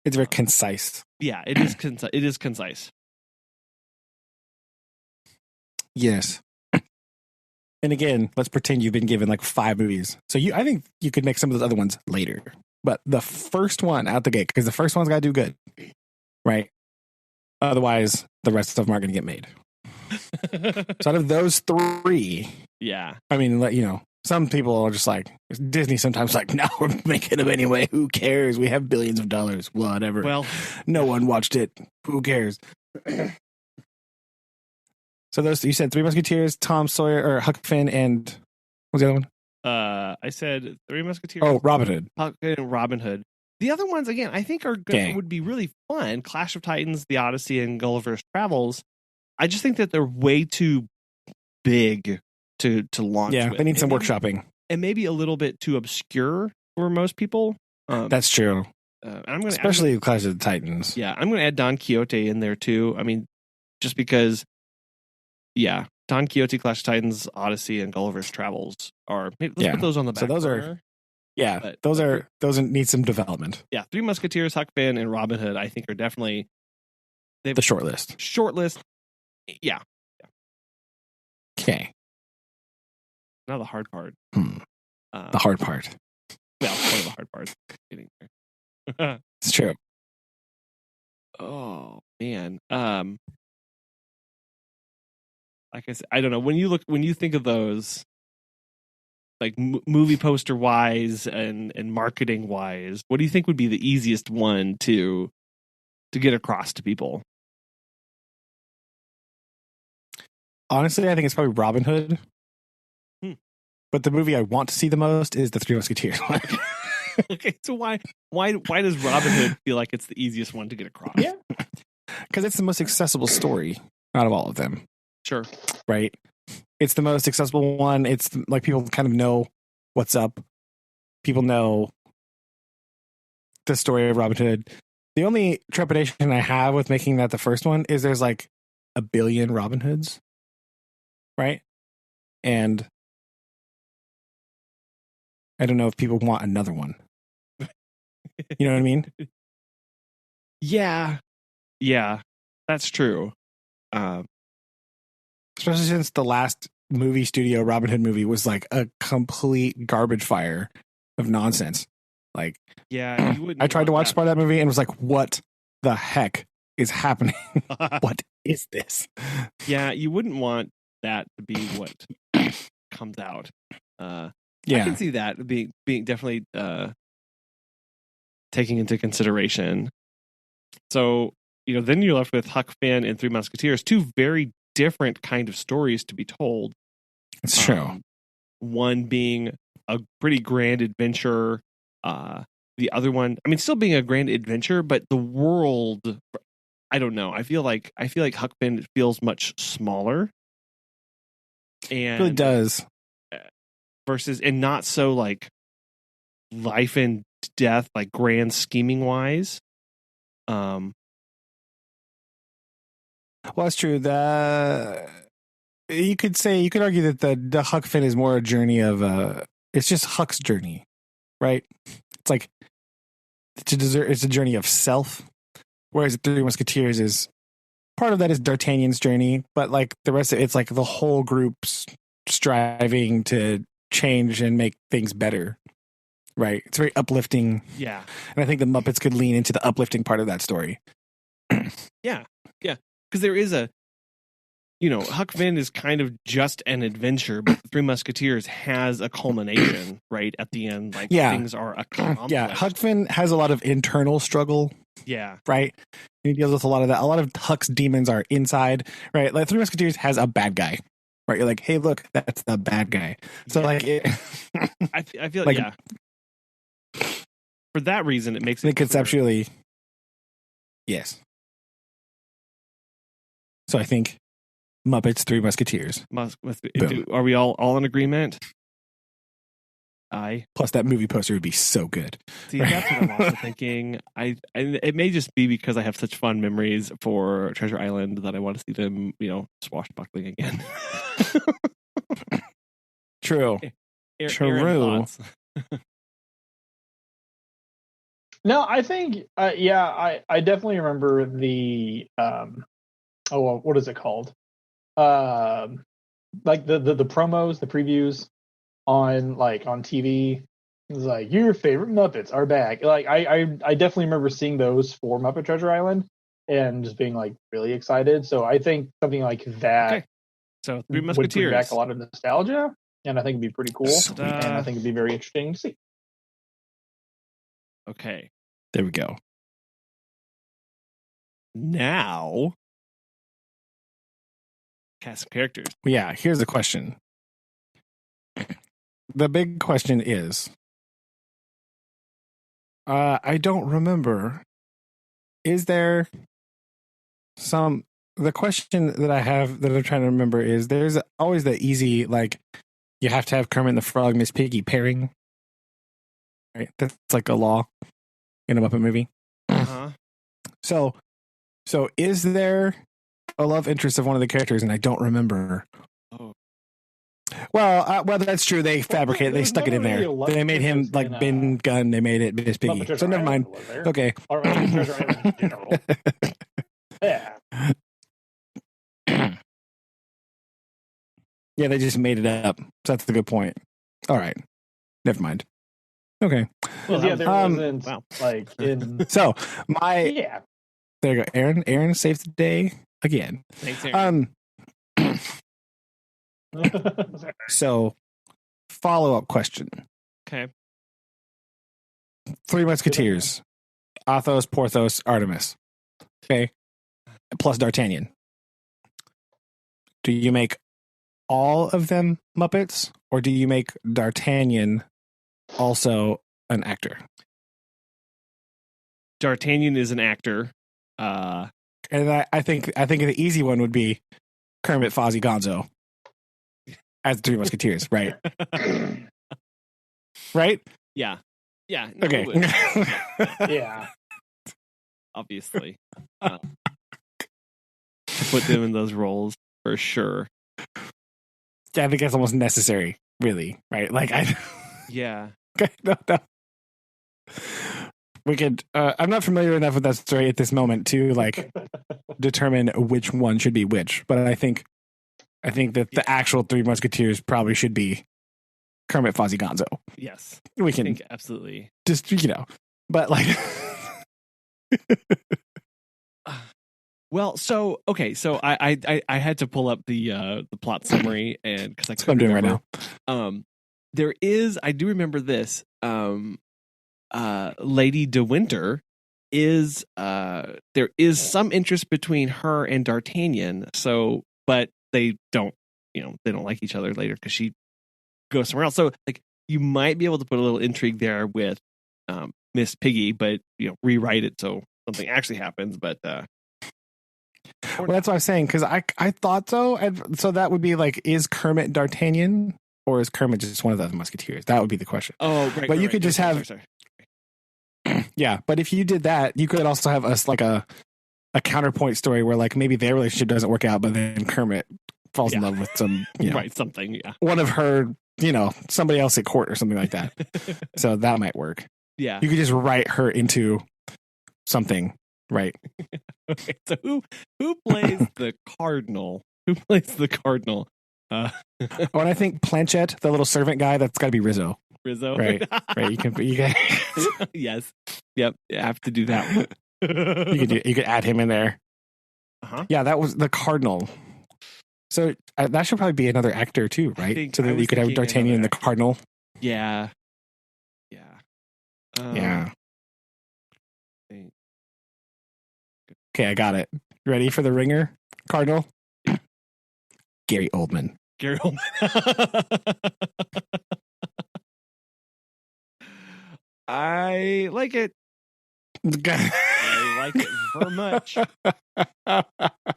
It's very concise. Yeah, it is. It is concise. Yes. And again, let's pretend you've been given like 5 movies. So I think you could make some of those other ones later. But the first one out the gate, because the first one's got to do good, right? Otherwise, the rest of them aren't going to get made. So out of those 3, yeah. I mean, some people are just like, Disney sometimes like, no, we're making them anyway. Who cares? We have billions of dollars. Whatever. Well, no one watched it. Who cares? So those, you said Three Musketeers, Tom Sawyer, or Huck Finn, and what was the other one? I said Three Musketeers. Oh, Robin Hood. Huck Finn and Robin Hood. The other ones, again, I think would be really fun. Clash of Titans, The Odyssey, and Gulliver's Travels. I just think that they're way too big to launch. Yeah, with. They need some workshopping, and maybe a little bit too obscure for most people. That's true. Especially Clash of the Titans. Yeah, I'm going to add Don Quixote in there too. I mean, just because. Yeah, Don Quixote, Clash of Titans, Odyssey, and Gulliver's Travels are. Let's put those on the back. So those burner. Those need some development. Yeah, Three Musketeers, Huck Finn, and Robin Hood, I think, are definitely the short list. Short list. Yeah. Okay. Now the hard part. The hard part. Well, one of the hard parts. Getting there. It's true. Oh man. Like I said, I don't know. When you think of those, like movie poster wise and marketing wise, what do you think would be the easiest one to get across to people? Honestly, I think it's probably Robin Hood. But the movie I want to see the most is the Three Musketeers one. Okay, so why does Robin Hood feel like it's the easiest one to get across? Yeah, because it's the most accessible story out of all of them. Sure. Right. It's the most accessible one. It's like people kind of know what's up. People know the story of Robin Hood. The only trepidation I have with making that the first one is there's like 1 billion Robin Hoods. Right. And I don't know if people want another one. You know what I mean? Yeah. Yeah. That's true. Especially since the last movie studio Robin Hood movie was like a complete garbage fire of nonsense. Like, yeah, you wouldn't. I tried to watch part of that movie and was like, "What the heck is happening? What is this?" Yeah, you wouldn't want that to be what comes out. I can see that being definitely taking into consideration. So then you're left with Huck Finn and Three Musketeers, 2 very different kind of stories to be told. It's true. One being a pretty grand adventure. The other one, I mean, still being a grand adventure, but the world, I don't know. I feel like Huck Finn feels much smaller. And it really does. Versus, and not so like life and death, like grand scheming wise. Well, that's true. You could argue that the Huck Finn is more a journey of it's just Huck's journey, right? It's like it's a journey of self, whereas the Three Musketeers is part of that is D'Artagnan's journey, but like the rest of it's like the whole group's striving to change and make things better, right? It's very uplifting. Yeah, and I think the Muppets could lean into the uplifting part of that story. Yeah. Because there is Huck Finn is kind of just an adventure, but the Three Musketeers has a culmination right at the end. Like things are accomplished. Yeah, Huck Finn has a lot of internal struggle. Yeah, right. He deals with a lot of that. A lot of Huck's demons are inside, right? Like Three Musketeers has a bad guy, right? You're like, hey, look, that's the bad guy. So like, I feel like for that reason, it makes it conceptually, yes. So I think Muppets, Three Musketeers. Are we all in agreement? Aye. Plus, that movie poster would be so good. See, that's what I'm also thinking. It may just be because I have such fond memories for Treasure Island that I want to see them, swashbuckling again. True. True. No, I think, I definitely remember the, what is it called? Like the promos, the previews on TV. It's like, your favorite Muppets are back. Like I definitely remember seeing those for Muppet Treasure Island and just being like really excited. So I think something like that Okay. So Three would bring Musketeers. back a lot of nostalgia, and I think it'd be pretty cool. Sweet. And I think it'd be very interesting to see. Okay. There we go. Now, cast some characters. Yeah, here's the question. The big question is, I don't remember. Is there the question that I have that I'm trying to remember is, there's always the easy, like, you have to have Kermit the Frog, Miss Piggy pairing. Right? That's like a law in a Muppet movie. Uh-huh. So is there a love interest of one of the characters, and I don't remember? Oh. Well, that's true. They fabricated. They stuck it in there. They made him like bin gun. They made it Miss Piggy. So never mind. Okay. Or Treasure Island in general. Yeah. Yeah, they just made it up. So that's the good point. All right. Never mind. Okay. Well, yeah, there wasn't like in. So Yeah. There you go, Aaron. Aaron saved the day again. Thanks, Aaron. So, follow-up question. Okay. Three Musketeers. Athos, Porthos, Artemis. Okay. Plus D'Artagnan. Do you make all of them Muppets, or do you make D'Artagnan also an actor? D'Artagnan is an actor. And I think the easy one would be Kermit, Fozzie, Gonzo as the Three Musketeers, right? Right? Yeah. Yeah. No, Okay. Yeah. Obviously. Put them in those roles for sure. Yeah, I think that's almost necessary, really, right? Like, Yeah. Okay, no. We could. I'm not familiar enough with that story at this moment to like determine which one should be which, but I think that the actual Three Musketeers probably should be Kermit, Fozzie, Gonzo. Yes. We can think absolutely. just but like. Well, so okay, so I had to pull up the plot summary, and because That's what I'm doing right now. There is, I do remember this. Lady De Winter is there is some interest between her and D'Artagnan. So, but they don't like each other later because she goes somewhere else. So, like, you might be able to put a little intrigue there with Miss Piggy, but rewrite it so something actually happens. But well, that's what I'm saying, because I thought so. So that would be like, is Kermit D'Artagnan, or is Kermit just one of the Musketeers? That would be the question. Oh, right. But you could just have. Sorry. Yeah, but if you did that, you could also have us like a counterpoint story where like maybe their relationship doesn't work out, but then Kermit falls in love with some right, something, yeah, one of her, somebody else at court or something like that. So that might work. Yeah, you could just write her into something, right? Okay, so who plays the cardinal? Who plays the cardinal? When I think Planchette, the little servant guy, that's got to be Rizzo. Right. You can. Yes. Yep. You have to do that one. You could add him in there. Uh-huh. Yeah, that was the Cardinal. So that should probably be another actor too, right? So that you could have D'Artagnan and the Cardinal. Yeah. Yeah. Yeah. Okay, I got it. Ready for the ringer? Cardinal? Gary Oldman. Gary Oldman. I like it. I like it very much.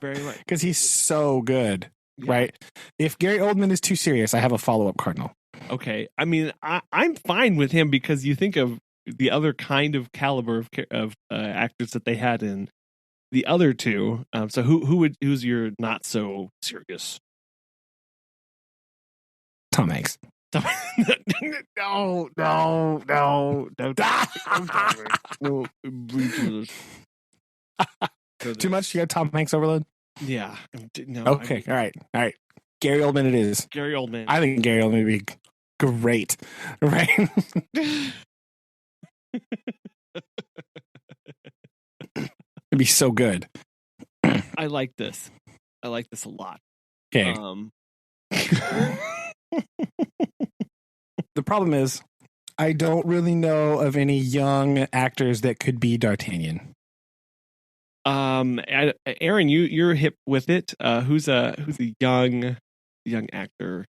Very much. Because he's so good, right? If Gary Oldman is too serious, I have a follow-up Cardinal. Okay. I mean, I'm fine with him because you think of the other kind of caliber of actors that they had in the other two. So who's your not so serious? Tom Hanks. No, Too much? You got Tom Hanks overload? Yeah. No. Okay. All right. Gary Oldman it is. Gary Oldman. I think Gary Oldman would be great. Right? It'd be so good. I like this. I like this a lot. Okay. The problem is, I don't really know of any young actors that could be D'Artagnan. Aaron, you're hip with it. Who's a young actor?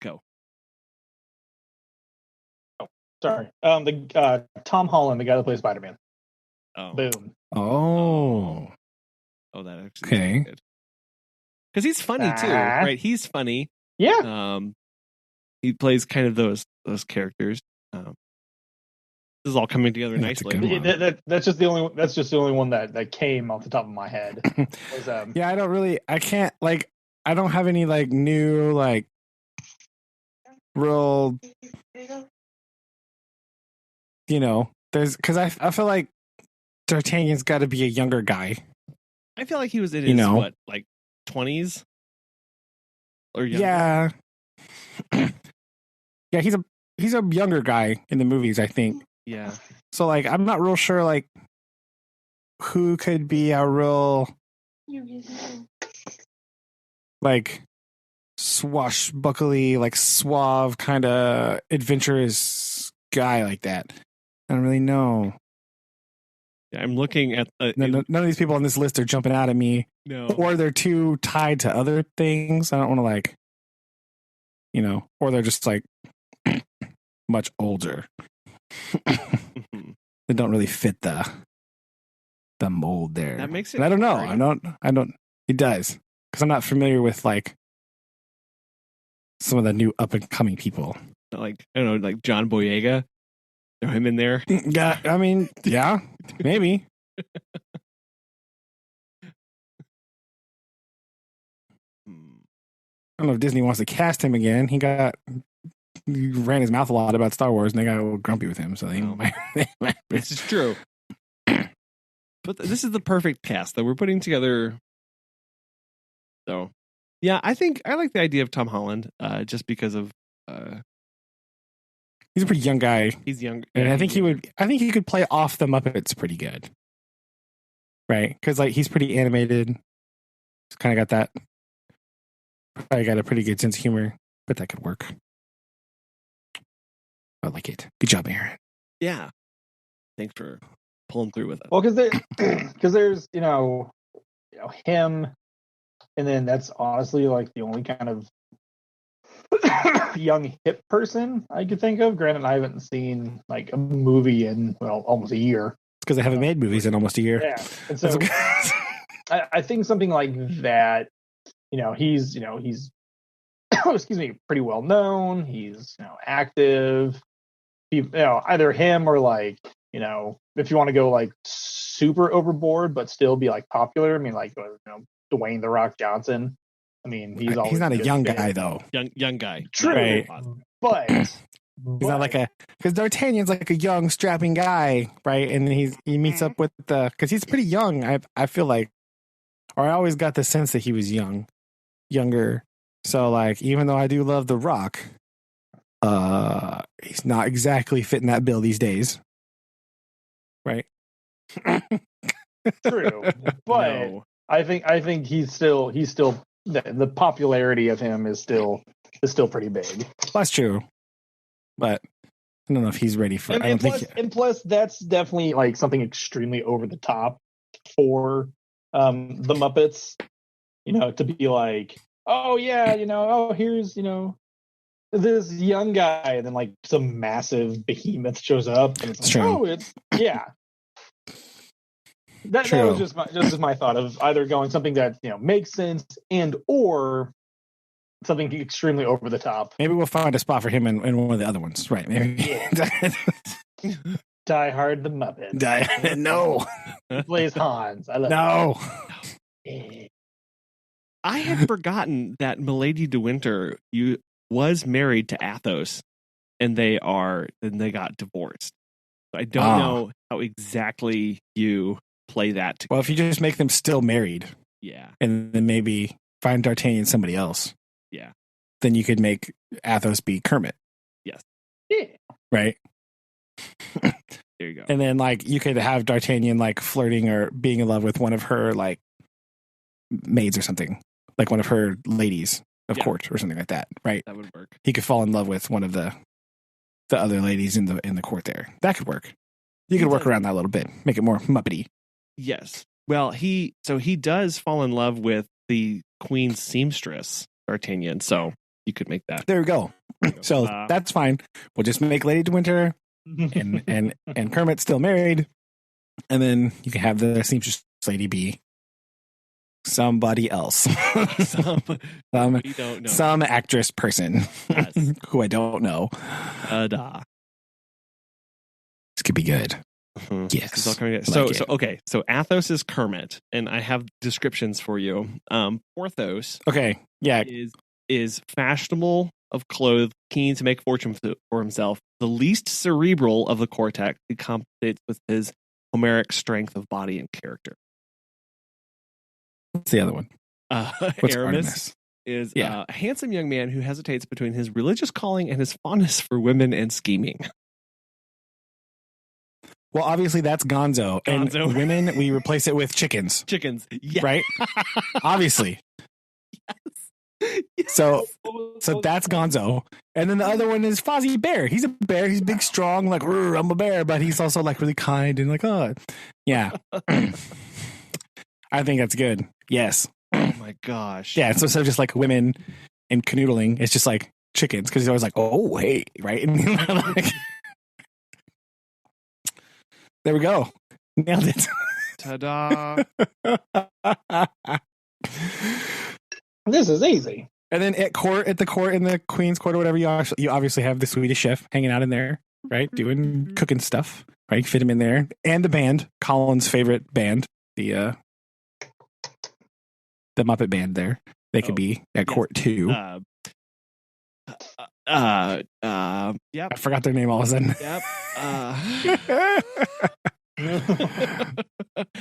Go. Oh, sorry. The Tom Holland, the guy that plays Spider-Man. Oh. Boom. Oh, that actually okay. Because he's funny too, right? He's funny. Yeah. He plays kind of those characters. This is all coming together nicely. That's just the only one that came off the top of my head. Was, yeah, I don't have any like new like real, there's because I feel like D'Artagnan's got to be a younger guy. I feel like he was in his what, like 20s or younger? Yeah. Yeah, he's a younger guy in the movies, I think. Yeah. So like I'm not real sure like who could be a real like swashbuckly, like suave kind of adventurous guy like that. I don't really know. Yeah, I'm looking at none of these people on this list are jumping out at me. No. Or they're too tied to other things. I don't want to like, or they're just like much older. They don't really fit the mold there. That makes it. And I don't know. I don't. It does because I'm not familiar with like some of the new up and coming people. Like I don't know, like John Boyega. Throw him in there. Yeah, I mean, yeah, maybe. I don't know if Disney wants to cast him again. He ran his mouth a lot about Star Wars, and they got a little grumpy with him. So they might. This is true. But this is the perfect cast that we're putting together. So, yeah, I think I like the idea of Tom Holland, just because of. He's a pretty young guy. He's young, and I think he could play off the Muppets pretty good, right? Because like he's pretty animated. He's kind of got that. Probably got a pretty good sense of humor, but that could work. I like it. Good job, Aaron. Yeah, thanks for pulling through with it. Well, because there's him, and then that's honestly like the only kind of young hip person I could think of. Granted, I haven't seen like a movie in almost a year. It's because they haven't made movies in almost a year. Yeah, and so I think something like that. He's excuse me, pretty well known. He's active. Either him or like if you want to go like super overboard but still be like popular. I mean, like Dwayne the Rock Johnson. I mean, he's not a young guy though. Young guy, true. Right. But he's not like because D'Artagnan's like a young strapping guy, right? And then he meets up with because he's pretty young. I feel like, or I always got the sense that he was younger. So like, even though I do love The Rock, he's not exactly fitting that bill these days, right? True, but no. I think he's still the popularity of him is still pretty big. That's true, but I don't know if he's ready for. And plus, that's definitely like something extremely over the top for the Muppets. To be like, oh yeah, here's this young guy, and then like some massive behemoth shows up, and it's like, oh, it's yeah. That was just my thought of either going something that makes sense and or something extremely over the top. Maybe we'll find a spot for him in one of the other ones, right? Maybe. Yeah. Die Hard the Muppet. No. He plays Hans. I love no. It. I had forgotten that Milady de Winter was married to Athos, and they got divorced. So I don't know how exactly you play that together. Well, if you just make them still married, and then maybe find D'Artagnan somebody else, then you could make Athos be Kermit. Yes. Yeah. Right. There you go. And then like you could have D'Artagnan like flirting or being in love with one of her like maids or something, like one of her ladies of court or something like that. Right. That would work. He could fall in love with one of the other ladies in the court there. That could work. You could work around that a little bit, make it more Muppety. Yes. Well, he does fall in love with the Queen's seamstress, D'Artagnan. So you could make that. There we go. So that's fine. We'll just make Lady de Winter and Kermit still married, and then you can have the seamstress lady be somebody else, we don't know. Some actress person who I don't know. This could be good. Yes. So Athos is Kermit, and I have descriptions for you. Porthos, is fashionable of clothes, keen to make fortune for himself, the least cerebral of the quartet. He compensates with his Homeric strength of body and character. What's the other one? Aramis is a handsome young man who hesitates between his religious calling and his fondness for women and scheming. Well, obviously that's Gonzo. And women, we replace it with chickens. Chickens, yeah. Right? Obviously. Yes. So that's Gonzo. And then the other one is Fozzie Bear. He's a bear. He's big, strong, like, I'm a bear, but he's also like really kind and like, yeah. I think that's good. Yes. Oh my gosh. Yeah. So instead of just like women and canoodling, it's just like chickens because he's always like, oh, hey, right? And like, there we go. Nailed it. Ta-da. This is easy. And then at the court, in the Queen's court or whatever, you obviously have the Swedish chef hanging out in there, right? Doing cooking stuff, right? Fit him in there. And the band, Colin's favorite band, the Muppet band there. They could be at court too. Yep. I forgot their name all of a sudden. Yep.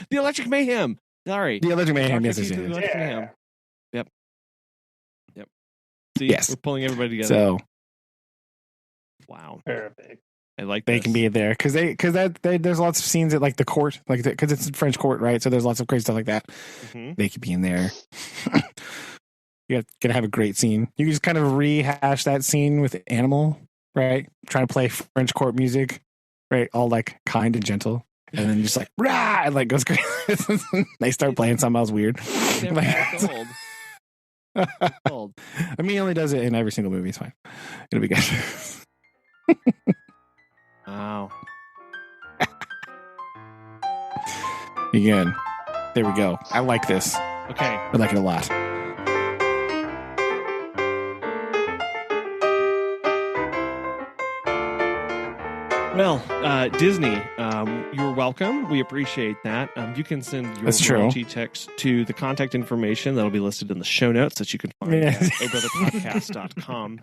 The Electric Mayhem. Sorry. The Electric Mayhem. Yes, The Electric Mayhem. Yep. See, we're pulling everybody together. So, wow. Perfect. I like they can be there because there's lots of scenes at like the court, like because it's French court, right? So there's lots of crazy stuff like that. Mm-hmm. They could be in there. You're gonna have a great scene. You can just kind of rehash that scene with Animal, right? Trying to play French court music, right? All like kind and gentle, and then just like rah, and like goes crazy. They start playing something else weird. Old. I mean, he only does it in every single movie. It's fine. It'll be good. Wow. Again, there we go. I like this. Okay. I like it a lot. Well, Disney, you're welcome. We appreciate that. You can send your royalty checks to the contact information that'll be listed in the show notes that you can find at obrotherpodcast.com.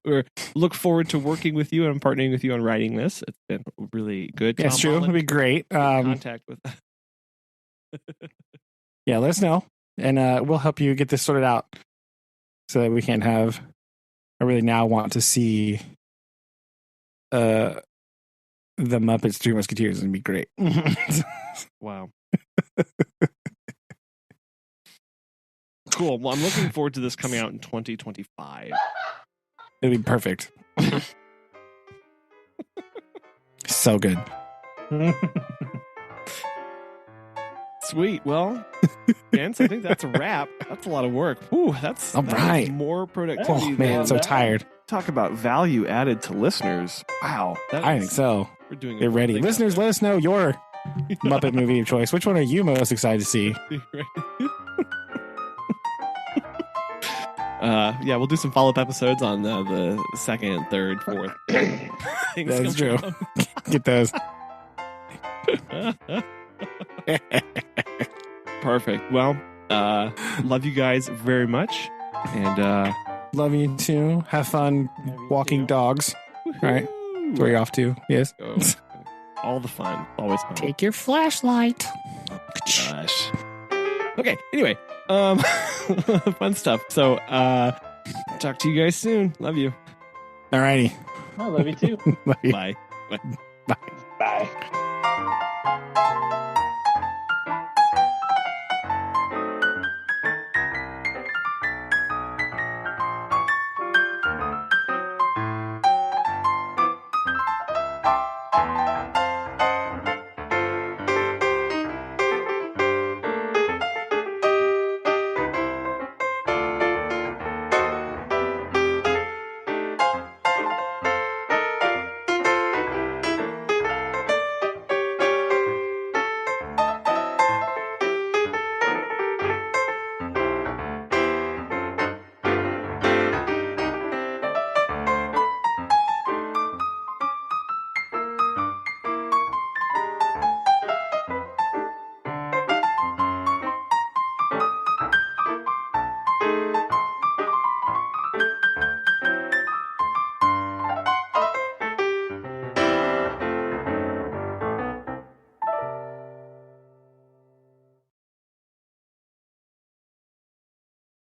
We look forward to working with you and partnering with you on writing this. It's been really good. That's true. It'll be great. Contact with. Yeah, let us know, and we'll help you get this sorted out so that we can have. I really now want to see the Muppets 3 Musketeers. It'd be great. Wow. Cool. Well, I'm looking forward to this coming out in 2025. It'd be perfect. So good. Sweet. Well, Vince, I think that's a wrap. That's a lot of work. Ooh, that's all right. That's more productivity. Oh man, I'm so tired. Talk about value added to listeners. Wow. I think so. We're doing. Get ready, listeners. Let us know your Muppet movie of choice. Which one are you most excited to see? Yeah, we'll do some follow-up episodes on the second, third, fourth. That's true. Get those. Perfect. Well, love you guys very much. And love you too. Have fun walking dogs. All right. That's where you're off to. Yes. All the fun. Always fun. Take your flashlight. Gosh. Okay. Anyway, fun stuff. So, talk to you guys soon. Love you. All righty. I love you too. Bye. Bye.